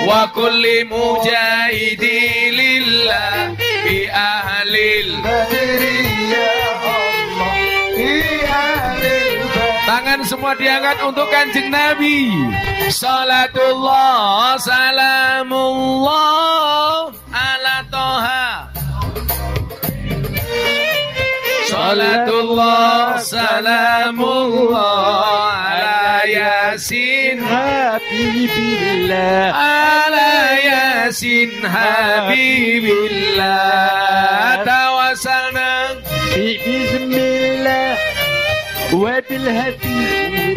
wa kulli mujahidi lillah bi ahlil badriyah Allah bi ahlil badriyah. Tangan semua diangkat untuk Kanjeng Nabi. Salatullah salamullah ala toha. Salatullah salamullah ala yasin habibillah. Ala yasin habibillah. Tawassalna bismillah wa bil hadi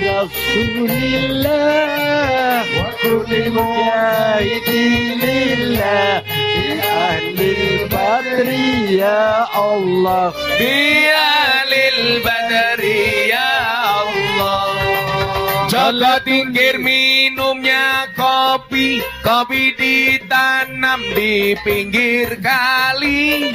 rasulillah wa kulli mujahidin lillah bi ahlil badri ya Allah. Bi ahlil badri ya Allah. Jaga tingkir minumnya kopi. Kopi ditanam di pinggir kali.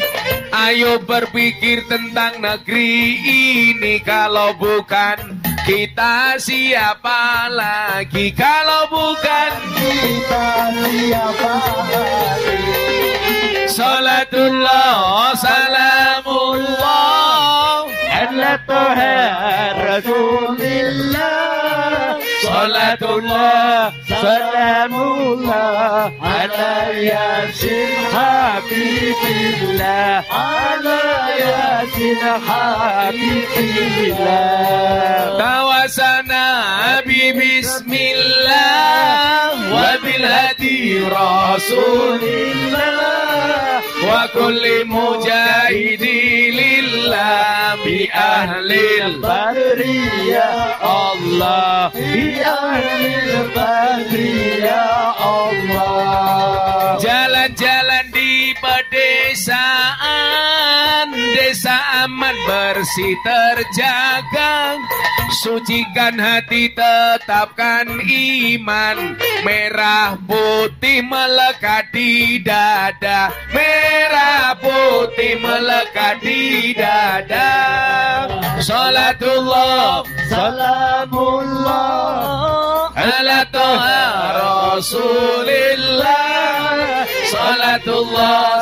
Ayo berpikir tentang negeri ini. Kalau bukan kita siapa lagi? Kalau bukan kita siapa lagi? Salatullah salamullah ala toha rasulillah. Salatullah salamullah ala yasin habibillah. Ala yasin habibillah. Tawasana bi bismillah wa bil hadi rasulillah wa kulli mujahidi lillah bi ahlil badri ya Allah. Bi ahlil badri ya Allah. Jalan-jalan di pedesaan, desa aman bersih terjaga. Sucikan hati, tetapkan iman. Merah putih melekat di dada. Merah putih melekat di dada. Salatullah salamullah ala toha rasulillah. Salatullah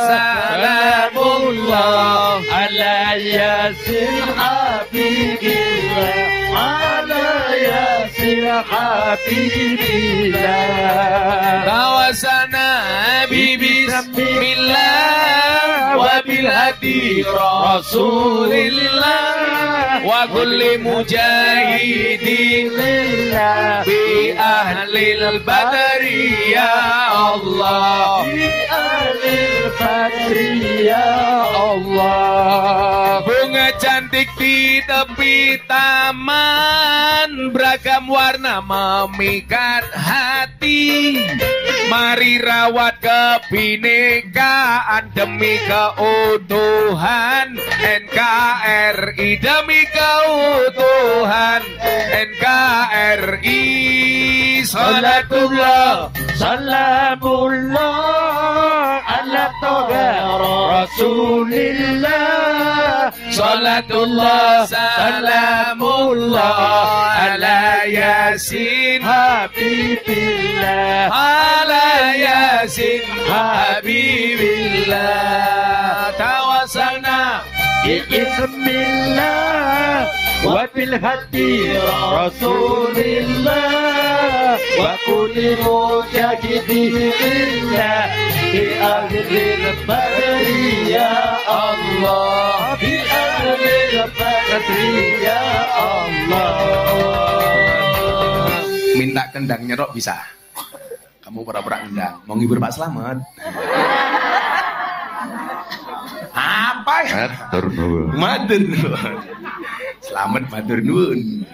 salamullah ala yasin habibillah. Ala yasin حبيب الله توسلنا ببسم الله وبالهدي رسول الله وكل مجاهد لله بأهل البدر يا الله بأهل البدر يا Allah. Bunga cantik di tepi taman, beragam warna memikat hati. Mari rawat kebinekaan demi keutuhan NKRI, demi keutuhan NKRI. Salatullah Salamullah ala toga Rasulillah. Salatullah salamullah ala Yasin Habibillah. ala Yasin Habibillah. Tawassalna Bismillah wa bil hadi Rasulillah wa kulli mujahidillah bi ahlil badri ya Allah, bi ahlil badri ya Allah. minta kendangnya Rok bisa. Kamu pura-pura kendang mau ngibur Pak Slamet. Apa ya? Matur nuwun. Selamat matur nuwun.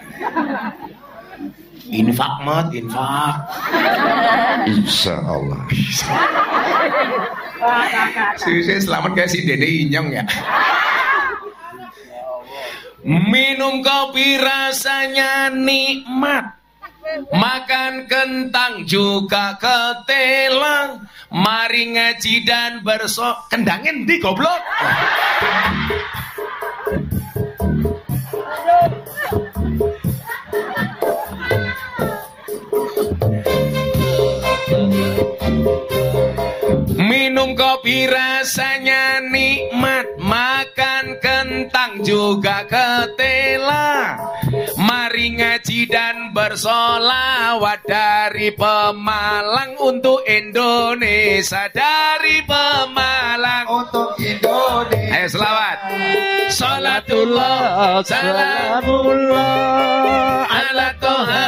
Infak mat, infak. Insyaallah. Saya selamat kayak si Dede Inyong ya. Minum kopi rasanya nikmat, makan kentang juga ketela. Mari ngaji dan bersok. Kendangin di goblok. Minum kopi rasanya nikmat, makan kentang juga ketela. Mari ngaji dan bersolawat dari Pemalang untuk Indonesia, dari Pemalang Untuk Indonesia. ayo selawat. Salatullah Salamullah ala Toha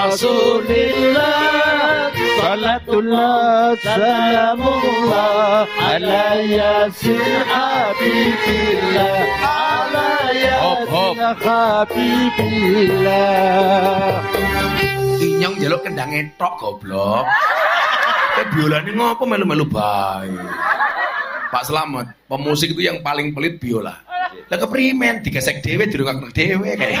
Rasulillah. Salatullah Salamullah ala Yasin Habibillah, ala Hop. Yasin Habibillah. Inyong jaluk kendang etok goblok. Biolane ngopo melu-melu bae. Pak Slamet, pemusik itu yang paling pelit biola. Lah keprimen digesek dhewe dirungokno dhewe kayak.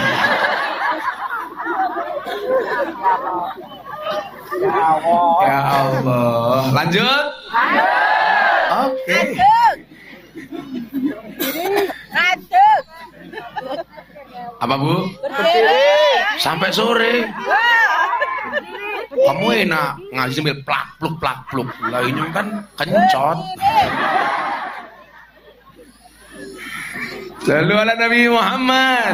Ya Allah. Lanjut? Oke. Ngaduk. Apa Bu? Sampai sore. Kamu enak ngaji sambil plak pluk. Lah ini kan kencot. Sallu ala Nabi Muhammad.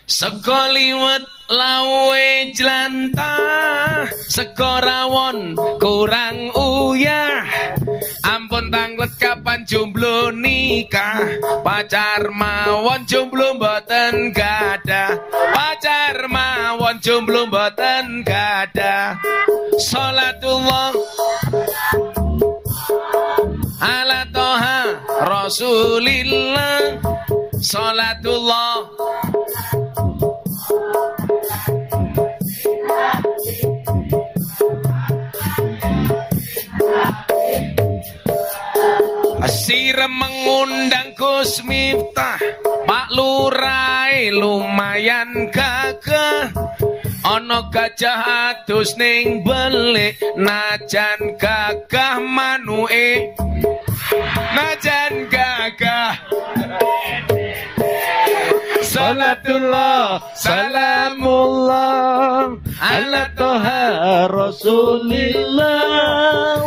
Sekoliwet lawe jelantah, sekorawon kurang uyah. Ampun tanglet kapan jomblo nikah, pacar mawon jomblo mboten gadah, pacar mawon jomblo mboten gadah. Salatullah ala Toha Rasulillah. Salatullah Sirem mengundang Gus Miftah, Pak Lurai lumayan gagah. Ono gajah adus ning belik, najan gagah manuke, najan gagah. salatullah salamullah ala toha rasulillah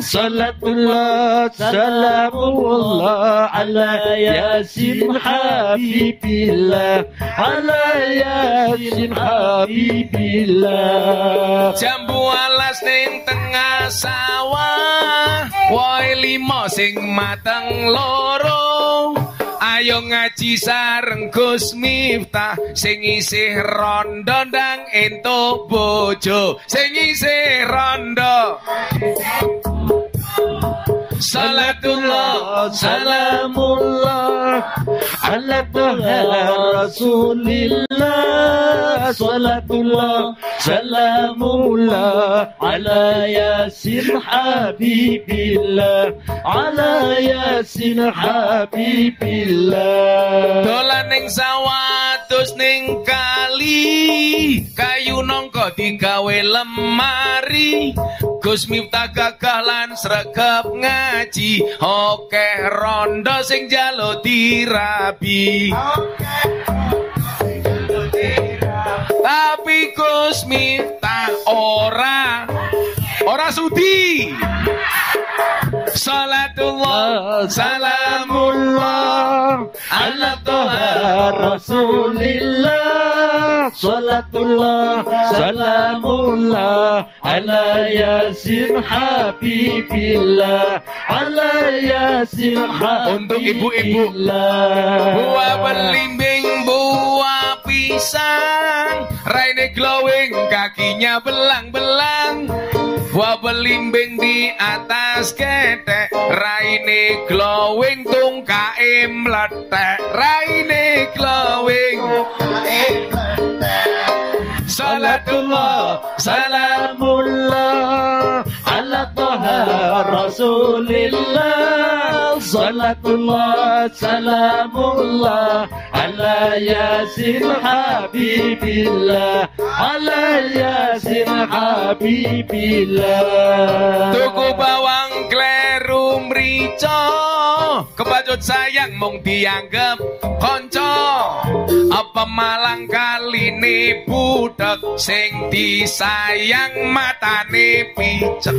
salatullah salamullah ala yasin habibillah ala yasin habibillah jambu alas ning tengah sawah wae limo sing mateng loro ayo ngaji sareng Gus Miftah sing isih rondo ndang entuk bojo sing isih rondo salatullah salamullah ala toha rasulillah salatullah salamullah ala yasin habibillah ala yasin habibillah dolan ning sawah terus ning kali kayu nongko digawe lemari Gus Miftah gagah lan sregep ngaji oke rondo sing jalo dirabi tapi Gus Miftah ora sudi salatullah salamullah ala toha rasulillah salatullah salamullah ala yasin habibillah ala yasin habibillah untuk ibu-ibu buah belimbing buah pisang raine glowing kakinya belang-belang buah belimbing di atas ketek raine glowing tungkae mletek raine glowing salatullah salamullah ala toha rasulillah salatullah salamullah ala yasin habibillah ala yasin habibillah tuku bawang kleru mrica kebacut sayang mung dianggep kanca apa malang kaline budak sing disayang matane picek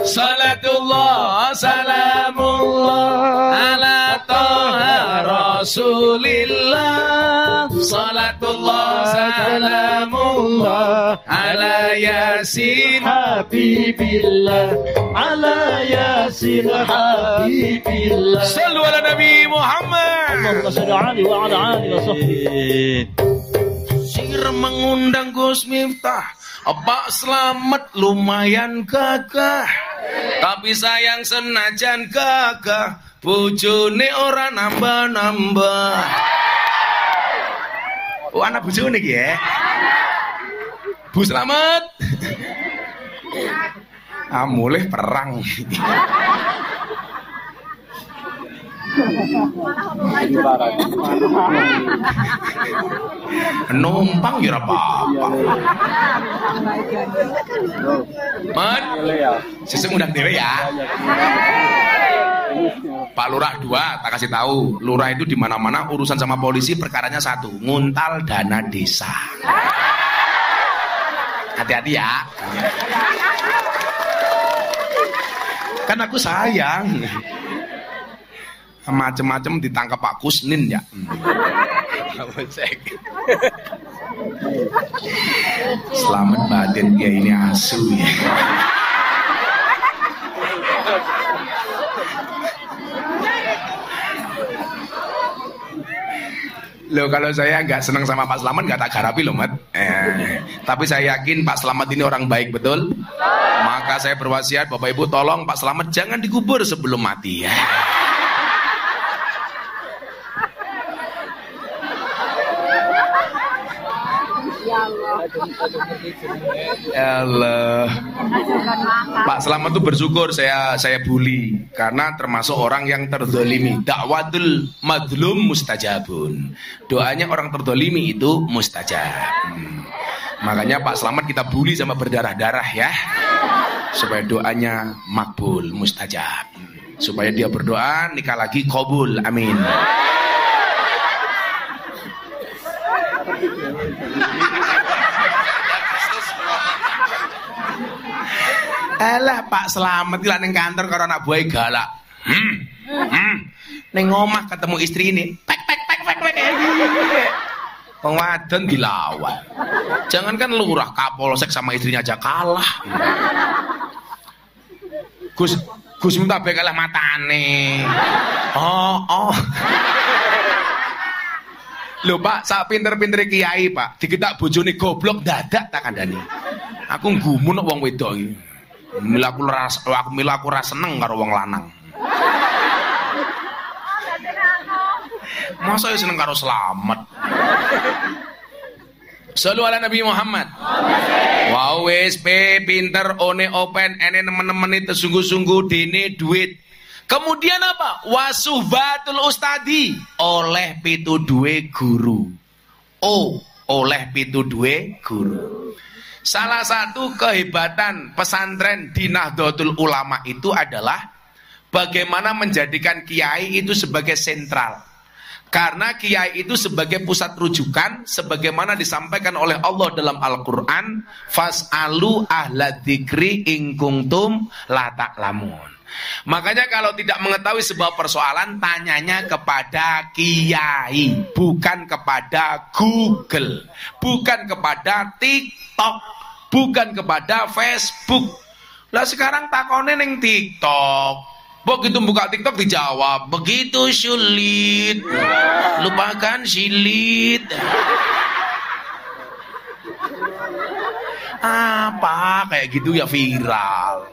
salatullah salamullah ala toha rasulillah salatullah salamullah ala yasin habibillah ala yasin habibillah sallu ala nabi Muhammad Allahumma shalli alaihi wa ala alihi wa sahbihi sir mengundang Gus Miftah Pak Slamet lumayan gagah tapi sayang senajan gagah bojone ora nambah-nambah oh anak bojone iki ya Bu Slamet mulai perang numpang ya apa-apa Mat sesuk undang dewe ya Pak Lurah 2 tak kasih tahu Lurah itu di mana-mana urusan sama polisi perkaranya satu nguntal dana desa hati-hati ya kan aku sayang macem-macem ditangkap Pak Kusnin ya selamat batin ya ini asu ya loh kalau saya nggak senang sama Pak Slamet nggak tak garapi loh Mat tapi saya yakin Pak Slamet ini orang baik betul maka saya berwasiat Bapak Ibu tolong Pak Slamet jangan dikubur sebelum mati ya Allah. Pak Slamet itu bersyukur saya bully karena termasuk orang yang terdolimi. Dakwatul madlum mustajabun. Doanya orang terdolimi itu mustajab. Makanya Pak Slamet kita bully sama berdarah-darah ya, supaya doanya makbul mustajab. supaya dia berdoa nikah lagi qabul. Amin. Alah Pak Slamet iki ning kantor karo anak buah galak. Ning omah ketemu istri ini. Pek. Wong wadon dilawan. Jangankan lurah, Kapolsek sama istrinya aja kalah. Gus minta bae kalah matane. Oh. Lho Pak, sak pinter-pintere kiai Pak, digetak bojone goblok dadak tak kandhani. Aku gumun wong wedok iki. Aku ora seneng karo wong lanang. Masa ya seneng karo Slamet. Sallu ala Nabi Muhammad. Wow wis pinter one open ene nemen-nemen itu sungguh-sungguh dene duit. Kemudian apa? Wasuhbatul ustadi, oleh pituduhe guru. Oleh pituduhe guru. Salah satu kehebatan pesantren di Nahdlatul Ulama itu adalah bagaimana menjadikan kiai itu sebagai sentral. Karena kiai itu sebagai pusat rujukan, sebagaimana disampaikan oleh Allah dalam Al-Quran, fas'alu ahla dzikri in kuntum la ta'lamun. Makanya kalau tidak mengetahui sebuah persoalan, tanyanya kepada kiai, bukan kepada Google, bukan kepada TikTok, bukan kepada Facebook. Lah sekarang takone ning TikTok. Begitu buka TikTok dijawab, begitu sulit, lupakan silit. Apa kayak gitu ya viral.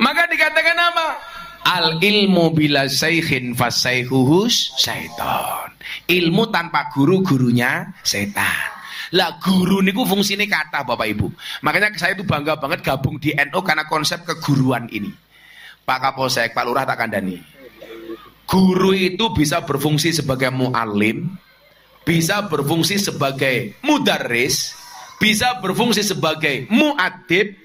Maka dikatakan apa? Al ilmu bila saykhin fasayhuhus syaiton. Ilmu tanpa guru, gurunya setan. Lah guru niku fungsine kata Bapak Ibu. Makanya saya itu bangga banget gabung di NU karena konsep keguruan ini. Pak Kapolsek, Pak Lurah tak kandani. Guru itu bisa berfungsi sebagai muallim, bisa berfungsi sebagai mudarris, bisa berfungsi sebagai muadib,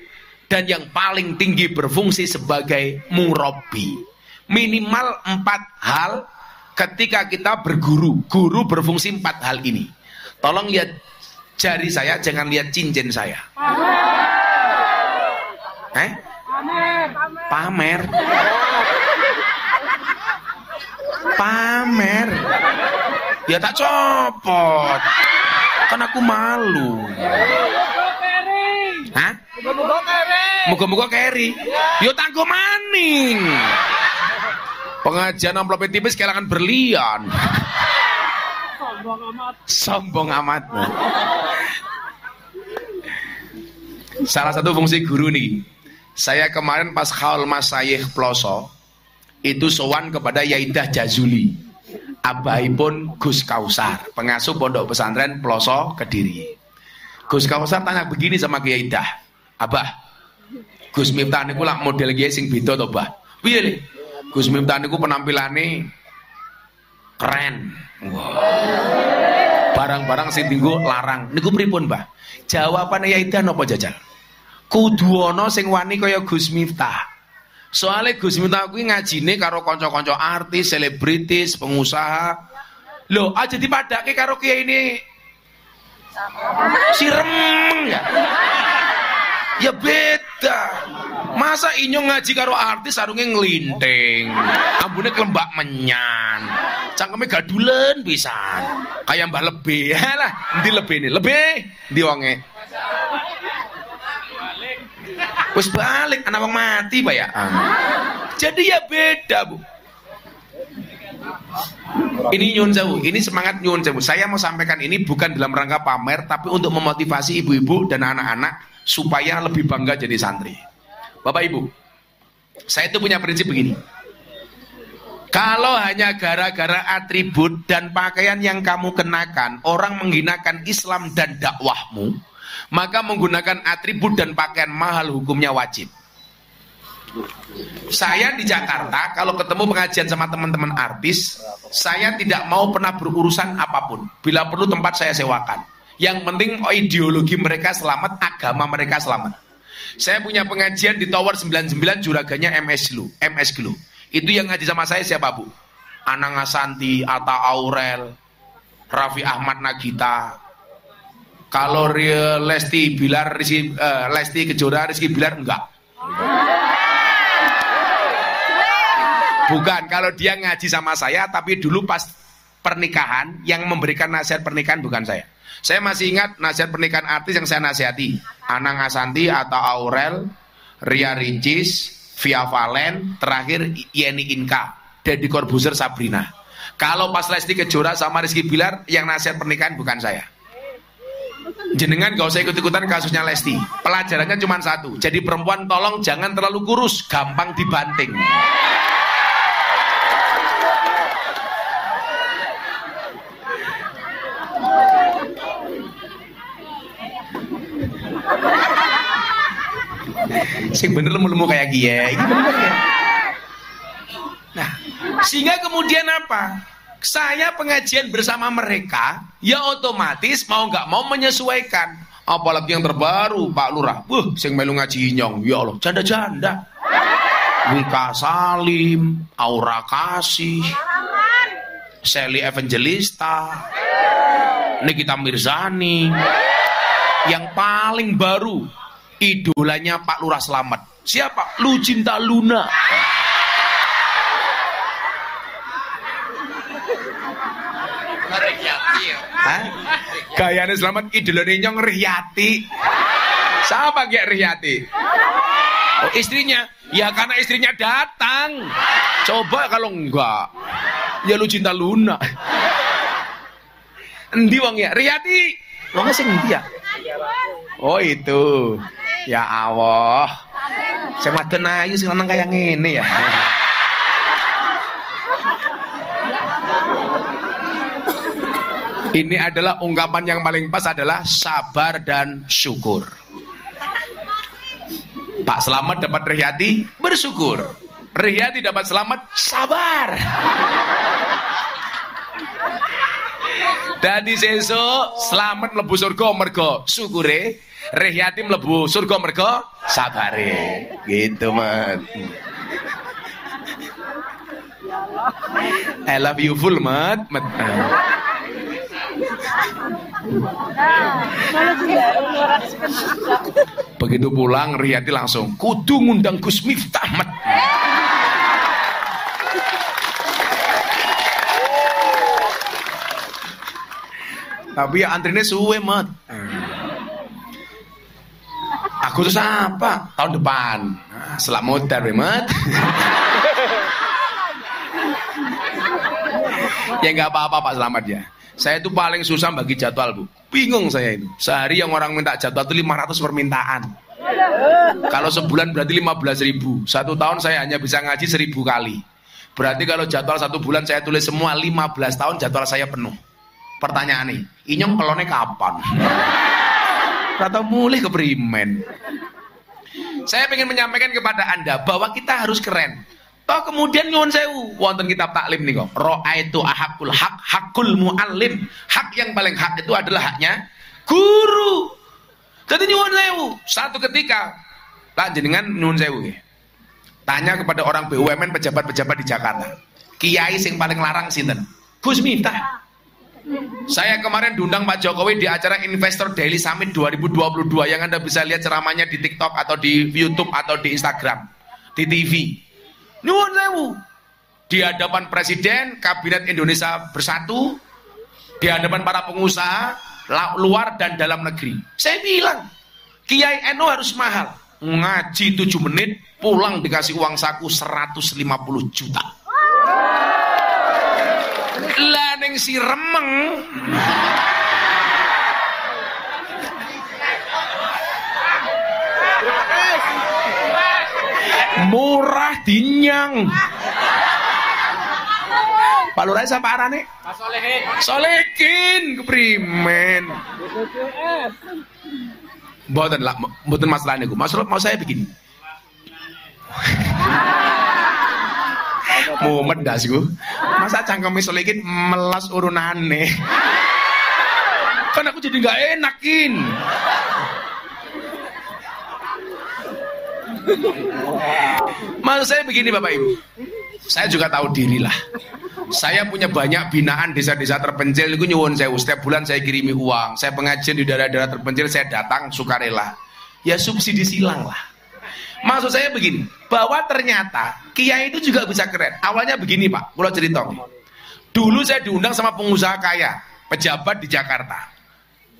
dan yang paling tinggi berfungsi sebagai murabbi. Minimal 4 hal ketika kita berguru. Guru berfungsi 4 hal ini. Tolong lihat jari saya, jangan lihat cincin saya. Pamer. Ya tak copot. Kan aku malu. Hah? Muga-muga keri. Yo tanggo maning. Pengajian amplop tipis kelangan berlian. Sombong amat. Salah satu fungsi guru nih. Saya kemarin pas Khaul Masyayikh Ploso itu sowan kepada Yaidah Jazuli, abahipun Gus Kausar, pengasuh pondok pesantren Ploso Kediri. Gus Kausar tanya begini sama Yaidah, "Abah, Gus Miftah niku lak model kiye sing beda to, Bah?" "Piye le?" "Gus Miftah niku penampilane keren. Wow. Barang-barang sing dienggo larang. Niku pripun, Mbah?" Jawabane Yaidah napa jajal? "Kudu ana sing wani kaya Gus Miftah. Soale Gus Miftah kuwi ngajine karo kanca-kanca artis, selebritis, pengusaha. Lho, aja dipadake karo kiai ini sirem ya. Ya beda. Masa inyo ngaji karo artis sarunge nglinting, ambune kelembak menyan, cangkeme gadulen pisan. Kayak Mbah Lebe. Lah, endi lebene? Lebe ndi wonge? Wis balik anak wong mati Pak ya. Jadi ya beda, Bu. Ini nyuwun sewu, ini semangat nyuwun sewu. Saya mau sampaikan ini bukan dalam rangka pamer, tapi untuk memotivasi ibu-ibu dan anak-anak supaya lebih bangga jadi santri. Bapak Ibu, saya itu punya prinsip begini. Kalau hanya gara-gara atribut dan pakaian yang kamu kenakan, orang menghinakan Islam dan dakwahmu, maka menggunakan atribut dan pakaian mahal hukumnya wajib. Saya di Jakarta kalau ketemu pengajian sama teman-teman artis, saya tidak mau pernah berurusan apapun. Bila perlu tempat saya sewakan. Yang penting ideologi mereka selamat, agama mereka selamat. Saya punya pengajian di Tower 99 juraganya MS Glu. Itu yang ngaji sama saya siapa, Bu? Anang Asanti, Atta Aurel, Raffi Ahmad Nagita. Kalau Lesti Bilar, Lesti Kejora, Rizky Bilar enggak. Bukan, kalau dia ngaji sama saya, tapi dulu pas pernikahan yang memberikan nasihat pernikahan bukan saya. Saya masih ingat nasihat pernikahan artis yang saya nasihati. Anang Asanti, Atta Aurel, Ria Ricis, Via Valen, terakhir Yeni Inka, Deddy Corbuzier, Sabrina. Kalau pas Lesti Kejora sama Rizky Bilar, yang nasihat pernikahan bukan saya. Jenengan gak usah ikut-ikutan kasusnya Lesti. Pelajarannya cuma satu. Jadi perempuan tolong jangan terlalu kurus, gampang dibanting. Sing bener lemu-lemu kayak gie, ini bener ya. Nah, sehingga kemudian apa? Saya pengajian bersama mereka, ya otomatis mau nggak mau menyesuaikan. Apalagi yang terbaru, Pak Lurah. Sing melu ngaji nyong, ya Allah, janda-janda. Wika Salim, Aura Kasih, Sally Evangelista, Nikita Mirzani. Yang paling baru, idolanya Pak Lurah Slamet. Siapa? Lucinta Luna. Gayane Slamet idolane nyong Riyati. Siapa kayak Riyati? Oh, istrinya. Ya karena istrinya datang. Coba kalau enggak, ya Lucinta Luna. Endi wong ya? Riyati. Wong sing endi ya? Oh itu. Ya Allah. Sing wadon ayu sing lanang kaya ngene ya. Ini adalah ungkapan yang paling pas adalah sabar dan syukur. Pak Slamet dapat Riyati, bersyukur. Riyati dapat Slamet, sabar. Dadi sesuk Slamet mlebu surga mergo syukure, Riyati mlebu surga mergo sabare. Gitu, Mat. I love you full, Mat. Begitu pulang Riyati langsung kudu ngundang Gus Miftah, Mat. Tapi ya antrinya suwe, Mat. Aku tuh apa? Tahun depan. Setelah modar, Mat. Ya nggak apa-apa Pak Slamet ya. Saya itu paling susah bagi jadwal, Bu. Bingung saya itu. Sehari yang orang minta jadwal itu 500 permintaan. Kalau sebulan berarti 15.000. 1 tahun saya hanya bisa ngaji 1.000 kali. Berarti kalau jadwal 1 bulan saya tulis semua 15 tahun jadwal saya penuh. Pertanyaan nih, inyong kelone kapan? Atau mulai keprimen? Saya ingin menyampaikan kepada Anda bahwa kita harus keren. Toh kemudian nyuwun sewu wonten kitab taklim nih kok. Ra'aitu ahakul hak hakul muallim. Hak yang paling hak itu adalah haknya guru. Jadi nyuwun sewu. Satu ketika lah jenengan nyuwun sewu nggih. Tanya kepada orang BUMN pejabat-pejabat di Jakarta. Kiai sing paling larang sinten? Gus Miftah. Saya kemarin diundang Pak Jokowi di acara Investor Daily Summit 2022 yang Anda bisa lihat ceramahnya di TikTok atau di YouTube atau di Instagram, di TV. Nyuwun sewu. Di hadapan Presiden, Kabinet Indonesia Bersatu, di hadapan para pengusaha luar dan dalam negeri. Saya bilang, Kiai NU harus mahal. Ngaji 7 menit, pulang dikasih uang saku 150 juta. Lah ning si remeng. Murah dinyang. Pak Lurah sama arane? Pak Solehin. Solehin keprimen. Mboten lah, mboten masalah niku. Masalah mau saya begini. Mumet dah sih gua. Masa cangkeme Solehin melas urunane. Kan aku jadi nggak enakin. Maksud saya begini Bapak Ibu, saya juga tahu diri lah. Saya punya banyak binaan desa-desa terpencil. Itu nyuwun sewu, setiap bulan saya kirimi uang. Saya pengajian di daerah-daerah terpencil, saya datang sukarela. Ya subsidi silang lah. Maksud saya begini, bahwa ternyata kiai itu juga bisa keren. Awalnya begini Pak, kalau cerita. Dulu saya diundang sama pengusaha kaya, pejabat di Jakarta,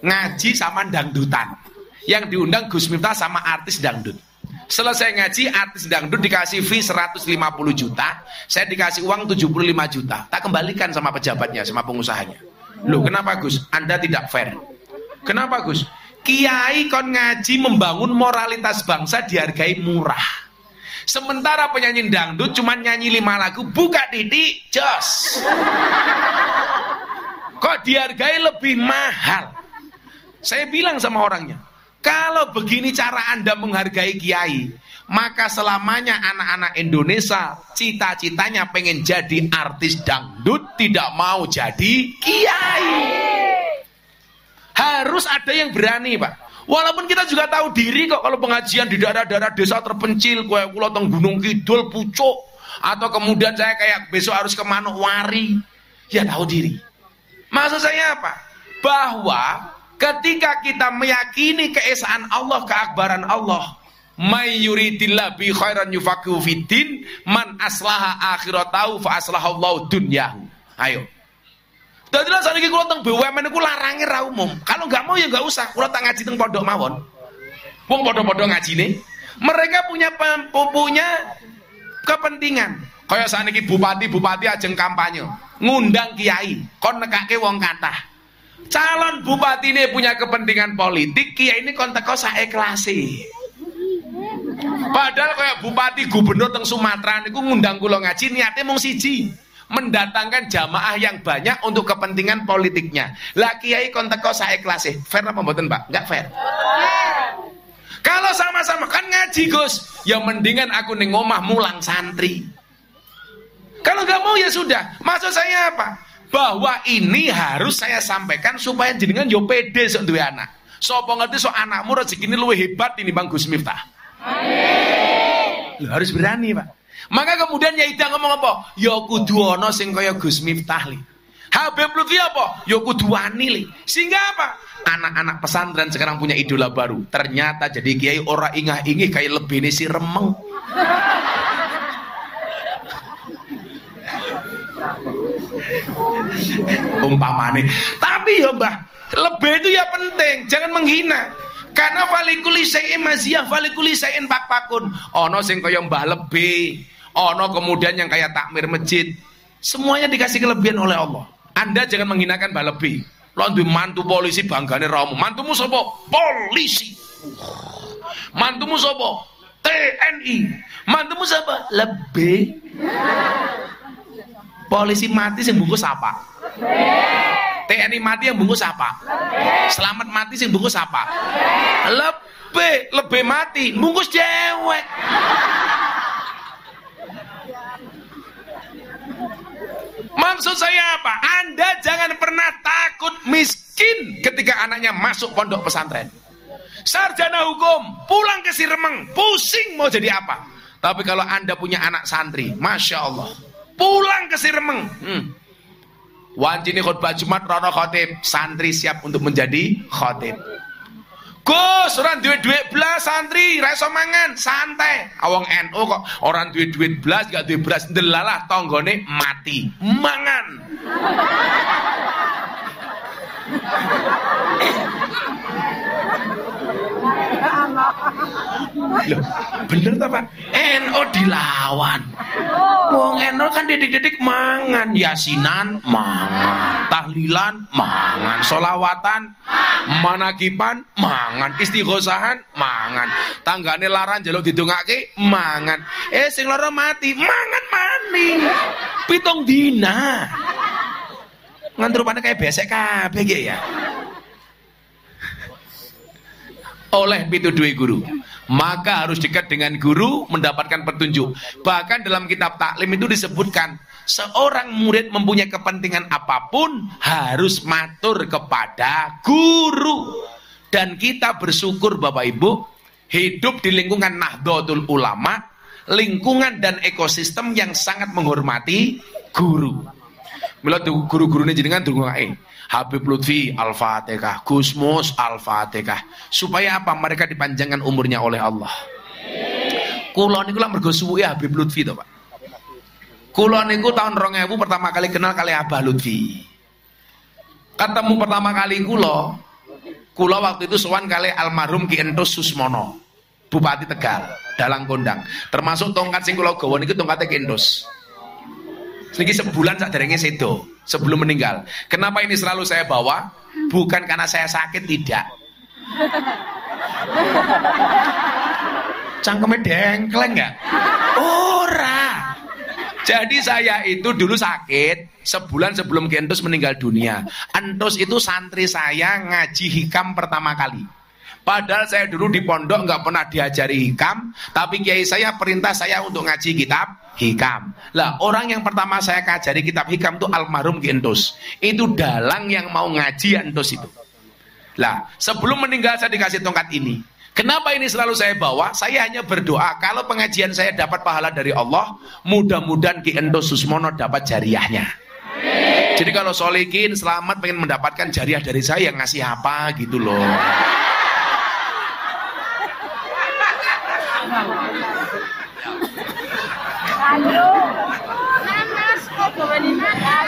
ngaji sama dangdutan. Yang diundang Gus Miftah sama artis dangdut. Selesai ngaji, artis dangdut dikasih fee 150 juta, saya dikasih uang 75 juta. Tak kembalikan sama pejabatnya, sama pengusahanya. Loh, kenapa Gus? Anda tidak fair. Kenapa Gus? Kiai kon ngaji membangun moralitas bangsa dihargai murah. Sementara penyanyi dangdut cuma nyanyi 5 lagu, buka titik, jos. Kok dihargai lebih mahal? Saya bilang sama orangnya, kalau begini cara Anda menghargai kiai, maka selamanya anak-anak Indonesia cita-citanya pengen jadi artis dangdut, tidak mau jadi kiai. Harus ada yang berani Pak. Walaupun kita juga tahu diri kok kalau pengajian di daerah-daerah desa terpencil, kayak Kulo teng Gunung Kidul, Pucuk, atau kemudian saya kayak besok harus ke Manokwari, ya tahu diri. Maksud saya apa? Bahwa ketika kita meyakini keesaan Allah, keakbaran Allah, may yuridillah bi khairan yufaqihu fiddin, man aslaha akhiratahu fa aslahallahu dunyahu. Ayo. Dadilah saniki kula teng BUMN iku larange ra umum. Kalau enggak mau ya enggak usah, kula tak ngaji teng pondok mawon. Wong padha-padha ngajine. Mereka punya kepentingan. Kaya saniki bupati ajeng kampanye, ngundang kiai, kon nekake wong kathah. Calon bupati ini punya kepentingan politik, kiai ini kon teko sak ikhlase. Padahal kayak bupati gubernur teng Sumatera niku ngundang kula ngaji niate mung siji, mendatangkan jamaah yang banyak untuk kepentingan politiknya. Lah kiai kon teko sak ikhlase. Fair apa mboten, Pak? Enggak fair. Kalau sama-sama kan ngaji, Gus, ya mendingan aku ning omah mulang santri. Kalau enggak mau ya sudah. Maksud saya apa? Bahwa ini harus saya sampaikan supaya jenengan yo pede sok duwe anak. Sapa ngerti sok anakmu rezekine luwih hebat ini Bang Gus Miftah. Amin. Harus berani, Pak. Maka kemudian ya Ida ngomong apa? Ya kudu ana sing kaya Gus Miftah li. Habib Lutfi apa? Ya kudu wani li. Sehingga apa? Anak-anak pesantren sekarang punya idola baru. Ternyata jadi kiai ora ingah-ingih kayak lebene si remeng. Umpamane. Tapi ya Mbah, lebih itu ya penting, jangan menghina. Karena falikuli sayin maziyah, falikuli sayin pakpakun. Ono sing kaya Mbah Lebih, ono kemudian yang kayak takmir masjid. Semuanya dikasih kelebihan oleh Allah. Anda jangan menghinakan Mbah Lebih. Lo duwe mantu polisi banggane ramu. Mantumu sapa? Polisi. Mantumu sapa? TNI. Mantumu sapa? Lebih. Polisi mati sing bungkus apa? TNI mati yang bungkus apa? Selamat mati sing bungkus apa? Lebih mati bungkus cewek. Maksud saya apa? Anda jangan pernah takut miskin ketika anaknya masuk pondok pesantren. Sarjana hukum pulang ke Siremeng, pusing mau jadi apa? Tapi kalau Anda punya anak santri, Masya Allah, pulang ke Siremeng, wancini khutbah Jumat rono khotib, santri siap untuk menjadi khotib. Gus, orang duit belas santri, raiso mangan, santai. Awang NU kok orang duit belas, gak duit belas, delalah tonggone mati, mangan. Loh, bener tak Pak? NU dilawan. Wong NU kan didik-didik mangan, yasinan mangan, tahlilan mangan, solawatan, manakipan mangan, istighosahan mangan, tanggane laran jaluk didongake mangan. Sing lara mati mangan maning. 7 dina. Ngantrupane kayak besek kabeh ya. Oleh pituduhe guru, maka harus dekat dengan guru, mendapatkan petunjuk. Bahkan dalam kitab taklim itu disebutkan, seorang murid mempunyai kepentingan apapun harus matur kepada guru. Dan kita bersyukur Bapak Ibu, hidup di lingkungan Nahdlatul Ulama, lingkungan dan ekosistem yang sangat menghormati guru. Mila guru-gurune jenengan ndongae. Habib Lutfi Al-Fatihah, Gus Mus Al-Fatihah. Supaya apa? Mereka dipanjangkan umurnya oleh Allah. Kula niku lak mergo suwuke Habib Lutfi to, Pak. Kula niku tahun 2000 pertama kali kenal kali Abah Lutfi. Ketemu pertama kali kula waktu itu sowan kali almarhum Ki Entus Susmono, Bupati Tegal, Dalang Kondang. Termasuk tongkat sing kula gawa niku tongkate Ki Entus. Niki sebulan saderenge sedo, sebelum meninggal. Kenapa ini selalu saya bawa? Bukan karena saya sakit, tidak. Cangkeme dengkleng enggak? Ora. Jadi saya itu dulu sakit sebulan sebelum Ki Entus meninggal dunia. Entus itu santri saya ngaji hikam pertama kali. Padahal saya dulu di pondok nggak pernah diajari hikam, tapi kiai saya perintah saya untuk ngaji kitab hikam. Lah orang yang pertama saya ngajari kitab hikam itu almarhum Ki Entus. Itu dalang yang mau ngaji Entus itu. Lah sebelum meninggal saya dikasih tongkat ini. Kenapa ini selalu saya bawa? Saya hanya berdoa kalau pengajian saya dapat pahala dari Allah, mudah-mudahan Ki Entus Susmono dapat jariahnya. Jadi kalau Solikin selamat pengen mendapatkan jariah dari saya, ngasih apa gitu loh.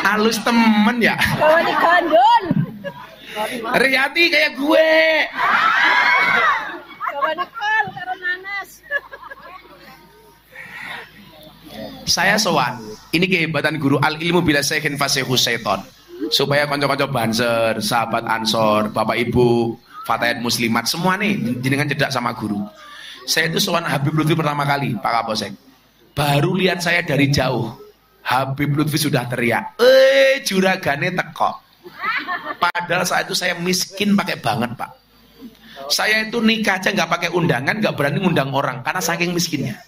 Halus temen ya. Kawani kandun. Riyati kayak gue. Kawani kal karo nanas. Saya sowan. Ini kehebatan guru al ilmu bila syekhin fasehu syaiton. Supaya konco-konco Banser, sahabat Ansor, Bapak Ibu, Fatayat Muslimat semua nih jenengan cedak sama guru. Saya itu sowan Habib Lutfi pertama kali, Pak Kapolsek. Baru lihat saya dari jauh. Habib Lutfi sudah teriak, juragane teko. Padahal saat itu saya miskin pakai banget, Pak. Saya itu nikah aja nggak pakai undangan, nggak berani ngundang orang karena saking miskinnya.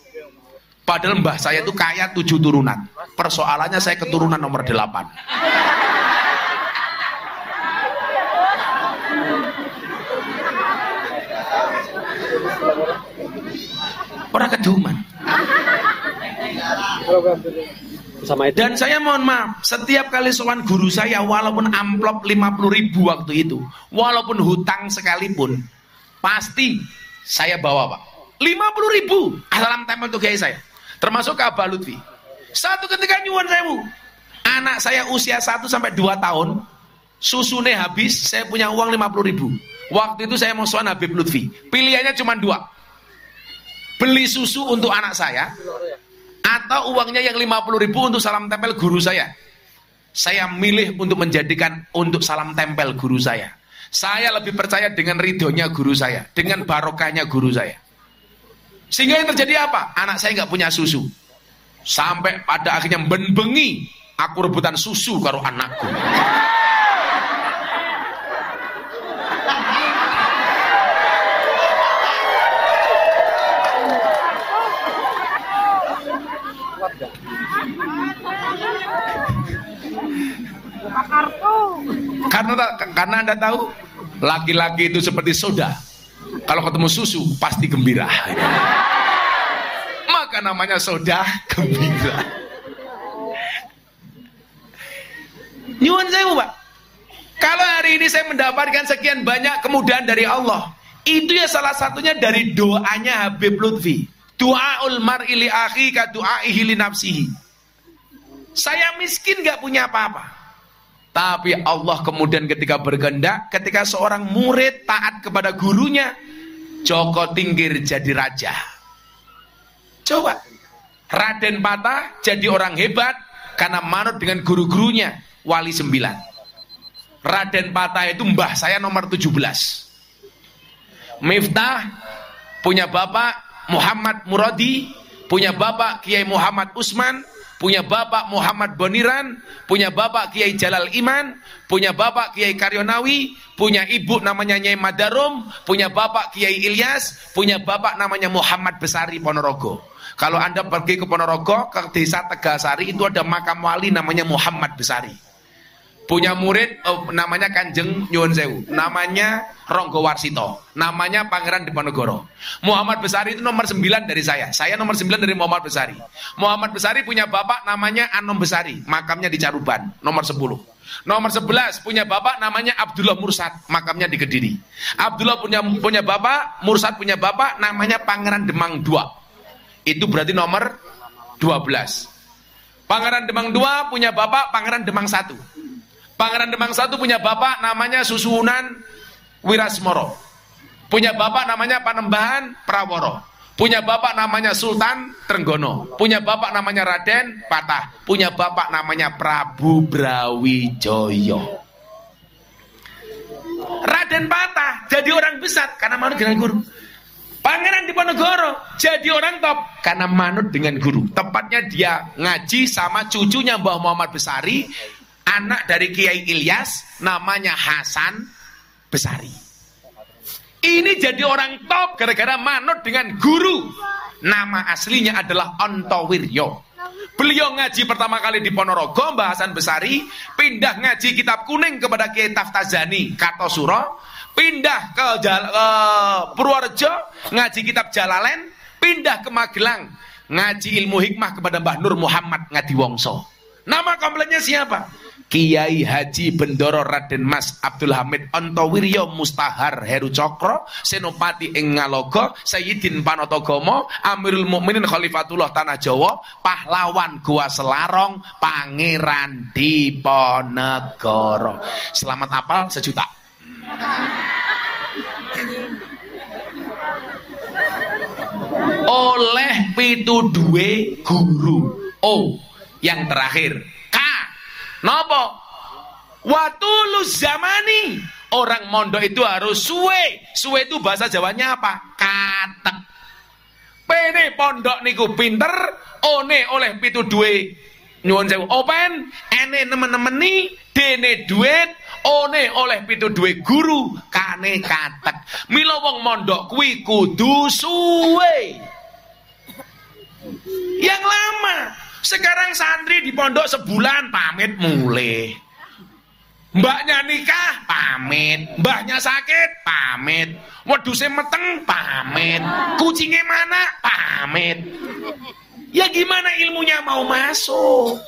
Padahal mbah saya itu kaya 7 turunan. Persoalannya saya keturunan nomor 8. Orang keduman. Dan saya mohon maaf, setiap kali sowan guru saya, walaupun amplop 50.000 waktu itu, walaupun hutang sekalipun, pasti saya bawa, Pak. 50.000 salam tempel untuk kiai saya, termasuk ke Abah Lutfi. Satu ketika nyuwun sewu, anak saya usia 1 sampai 2 tahun, susune habis, saya punya uang 50.000. Waktu itu saya mau sowan Habib Lutfi, pilihannya cuma 2. Beli susu untuk anak saya, atau uangnya yang 50.000 untuk salam tempel guru saya. Saya milih untuk menjadikan untuk salam tempel guru saya. Saya lebih percaya dengan ridhonya guru saya, dengan barokahnya guru saya. Sehingga yang terjadi apa? Anak saya nggak punya susu. Sampai pada akhirnya benbengi aku rebutan susu karo anakku. Karena Anda tahu laki-laki itu seperti soda, kalau ketemu susu pasti gembira. Maka namanya soda gembira. Nyuwun sewu, Pak. Kalau hari ini saya mendapatkan sekian banyak kemudahan dari Allah, itu ya salah satunya dari doanya Habib Lutfi. Du'aul mar'i li akhi ka du'aihi li nafsihi. Saya miskin gak punya apa-apa, tapi Allah kemudian ketika berkehendak, ketika seorang murid taat kepada gurunya, Joko Tingkir jadi raja. Coba, Raden Patah jadi orang hebat karena manut dengan guru-gurunya, Wali 9. Raden Patah itu mbah saya nomor 17. Miftah punya bapak Muhammad Muradi, punya bapak Kiai Muhammad Usman, punya bapak Muhammad Boniran, punya bapak Kiai Jalal Iman, punya bapak Kiai Karyonawi, punya ibu namanya Nyai Madarum, punya bapak Kiai Ilyas, punya bapak namanya Muhammad Besari Ponorogo. Kalau Anda pergi ke Ponorogo, ke desa Tegasari, itu ada makam wali namanya Muhammad Besari. punya murid namanya Kanjeng Nyuwun Sewu, namanya Ronggo Warsito, namanya Pangeran Diponegoro. Muhammad Besari itu nomor 9 dari saya nomor 9 dari Muhammad Besari. Muhammad Besari punya bapak namanya Anom Besari, makamnya di Caruban, nomor 10. Nomor 11 punya bapak namanya Abdullah Mursad, makamnya di Kediri. Abdullah punya bapak, Mursad punya bapak namanya Pangeran Demang II. Itu berarti nomor 12. Pangeran Demang II punya bapak Pangeran Demang I. Pangeran Demang I punya bapak namanya Susuhunan Wirasmoro. Punya bapak namanya Panembahan Praworo. Punya bapak namanya Sultan Trenggono. Punya bapak namanya Raden Patah. Punya bapak namanya Prabu Brawijaya. Raden Patah jadi orang besar karena manut dengan guru. Pangeran Diponegoro jadi orang top karena manut dengan guru. Tepatnya dia ngaji sama cucunya Mbah Muhammad Besari, anak dari Kiai Ilyas, namanya Hasan Besari. Ini jadi orang top gara-gara manut dengan guru. Nama aslinya adalah Ontowiryo. Beliau ngaji pertama kali di Ponorogo, Mbah Hasan Besari, pindah ngaji kitab kuning kepada Kiai Taftazani Kartosuro, pindah ke Purworejo, ngaji kitab Jalalain, pindah ke Magelang, ngaji ilmu hikmah kepada Mbah Nur Muhammad Ngadiwongso. Nama komplenya siapa? Kiai Haji Bendoro Raden Mas Abdul Hamid Ontowiryo Mustahar Heru Cokro, Senopati ing Ngalogo, Sayyidin Panatagomo, Amirul Mukminin Khalifatullah Tanah Jawa, pahlawan Gua Selarong, Pangeran Diponegoro. Selamat apal 1 juta. Oleh pituduhe guru. Yang terakhir K. Nopo? Watulus zamani. Orang mondok itu harus suwe. Suwe itu bahasa Jawanya apa? Katek. Pene pondok niku pinter, one oleh pituduhe nyuwun sewu open, ene nemen-nemeni, dene duit, one oleh pituduhe guru, kane katek. Mila wong mondok kuwi kudu suwe. Yang lama. Sekarang santri di pondok sebulan pamit mulai. Mbaknya nikah pamit, mbahnya sakit pamit, wedhuse meteng pamit, kucingnya mana pamit. Ya gimana ilmunya mau masuk?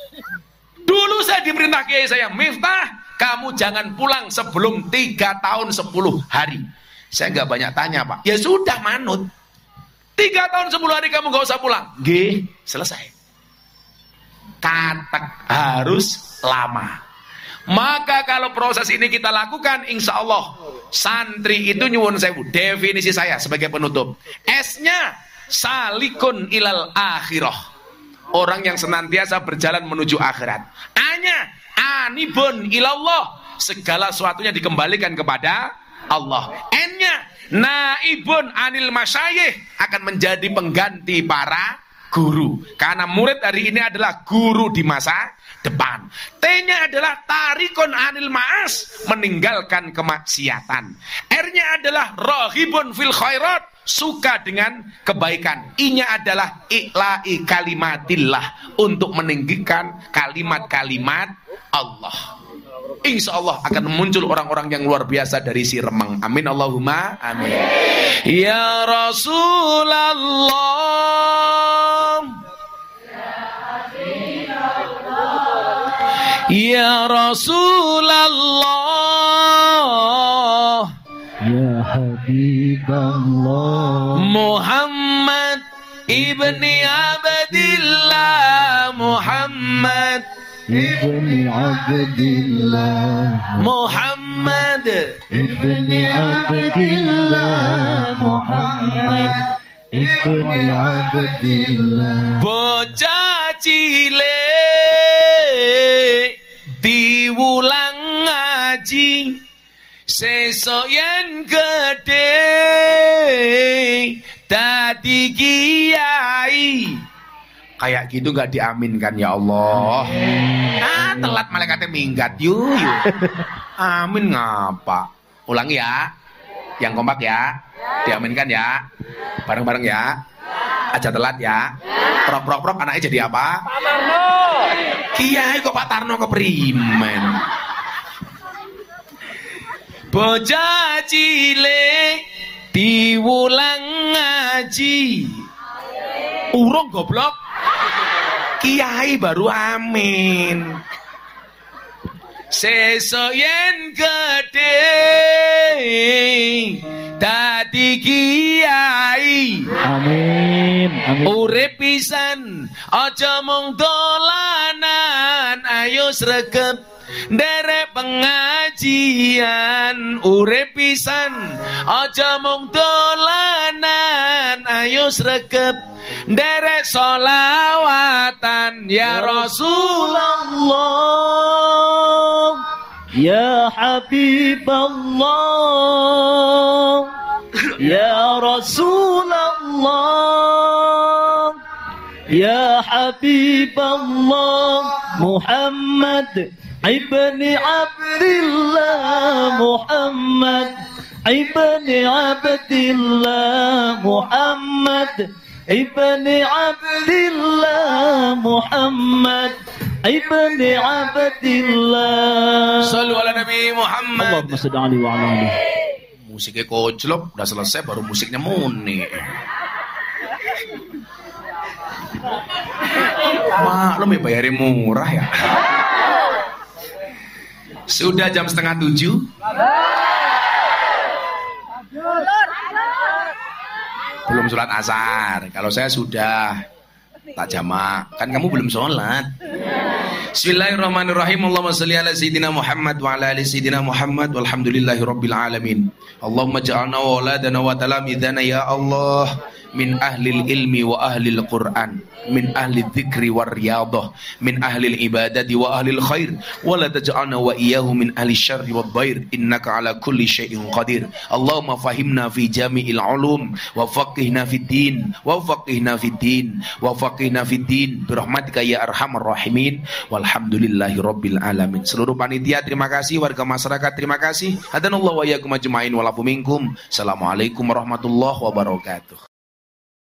Dulu saya diperintah kiai saya, Miftah, kamu jangan pulang sebelum 3 tahun 10 hari. Saya nggak banyak tanya Pak. Ya sudah manut. 3 tahun 10 hari kamu nggak usah pulang. Nggih, selesai. Katek harus lama. Maka kalau proses ini kita lakukan, insya Allah santri itu nyuwun sewu. Definisi saya sebagai penutup, S-nya salikun ilal akhirah, orang yang senantiasa berjalan menuju akhirat. A-nya anibun ilallah, segala sesuatunya dikembalikan kepada Allah. N-nya naibun anil masyayikh, akan menjadi pengganti para guru, karena murid hari ini adalah guru di masa depan. T-nya adalah tarikun anil ma'as, meninggalkan kemaksiatan. R-nya adalah rohibun fil khairat, suka dengan kebaikan. I-nya adalah i'la'i kalimatillah, untuk meninggikan kalimat-kalimat Allah. Insya Allah akan muncul orang-orang yang luar biasa dari si Remang. Amin Allahumma amin. Ya Rasulullah, ya Rasulullah, Ya Habiballah, Muhammad ibni Abdillah, Muhammad Ibni Abdillah, Muhammad Ibni Abdillah, Muhammad Ibni Abdillah. bocah cilik diwulang ngaji, sesuk yen gedhe dadi kiai. Kayak gitu gak diaminkan ya Allah. Telat malaikatnya minggat yuk. Amin ngapa? Ulangi ya. Yang kompak ya. Diaminkan ya. Bareng-bareng ya. Aja telat ya. Prok anaknya jadi apa? Pak Tarno. Kiai kok Pak Tarno keprimen. Bocah cilik diwulang ngaji. Urung goblok. Kiai baru amin. Sesuk yen gedhe dadi kiai. Amin. Amin. Urip pisan aja mung dolanan, ayo sregep nderek pengajian. Urip pisan aja mung dolanan, ayo sregep nderek solawatan ya Rasulullah, Ya Habiballah, Ya Rasulullah, Ya Habiballah, Muhammad ibni Abdillah, Muhammad ibni Abdillah, Muhammad ibni Abdillah, Muhammad ibni Abdillah. Sallu ala Nabi Muhammad. Allahumma salli alaihi wa ala alihi. Musiknya kojlok, udah selesai baru musiknya muni. Maklum ya bayarin murah ya. Sudah jam 6:30. Belum sholat asar. Kalau saya sudah tak jamak. Kan kamu belum sholat. Bismillahirrahmanirrahim. Allahumma salli ala sayyidina Muhammad wa ala ali sayyidina Muhammad walhamdulillahi rabbil alamin. Allahumma ja'alna wa auladana wa talamidana ya Allah min ahlil ilmi wa ahlil Qur'an, min ahli dzikri war riyadah, min ahli ibadati wa ahli khair, wa la taj'alna wa iyyahu min ahli syarri wad dhair, innaka ala kulli syai'in qadir. Allahumma fahimna fi jami'il ulum wa faqihna fid din wa faqihna fid din wa faqihna fid din bi rahmatika ya arhamar rahimin walhamdulillahi rabbil alamin. Seluruh panitia terima kasih, warga masyarakat terima kasih. Hadanallahu wa iyyakum ajmain wa lafu minkum. Assalamualaikum warahmatullahi wabarakatuh.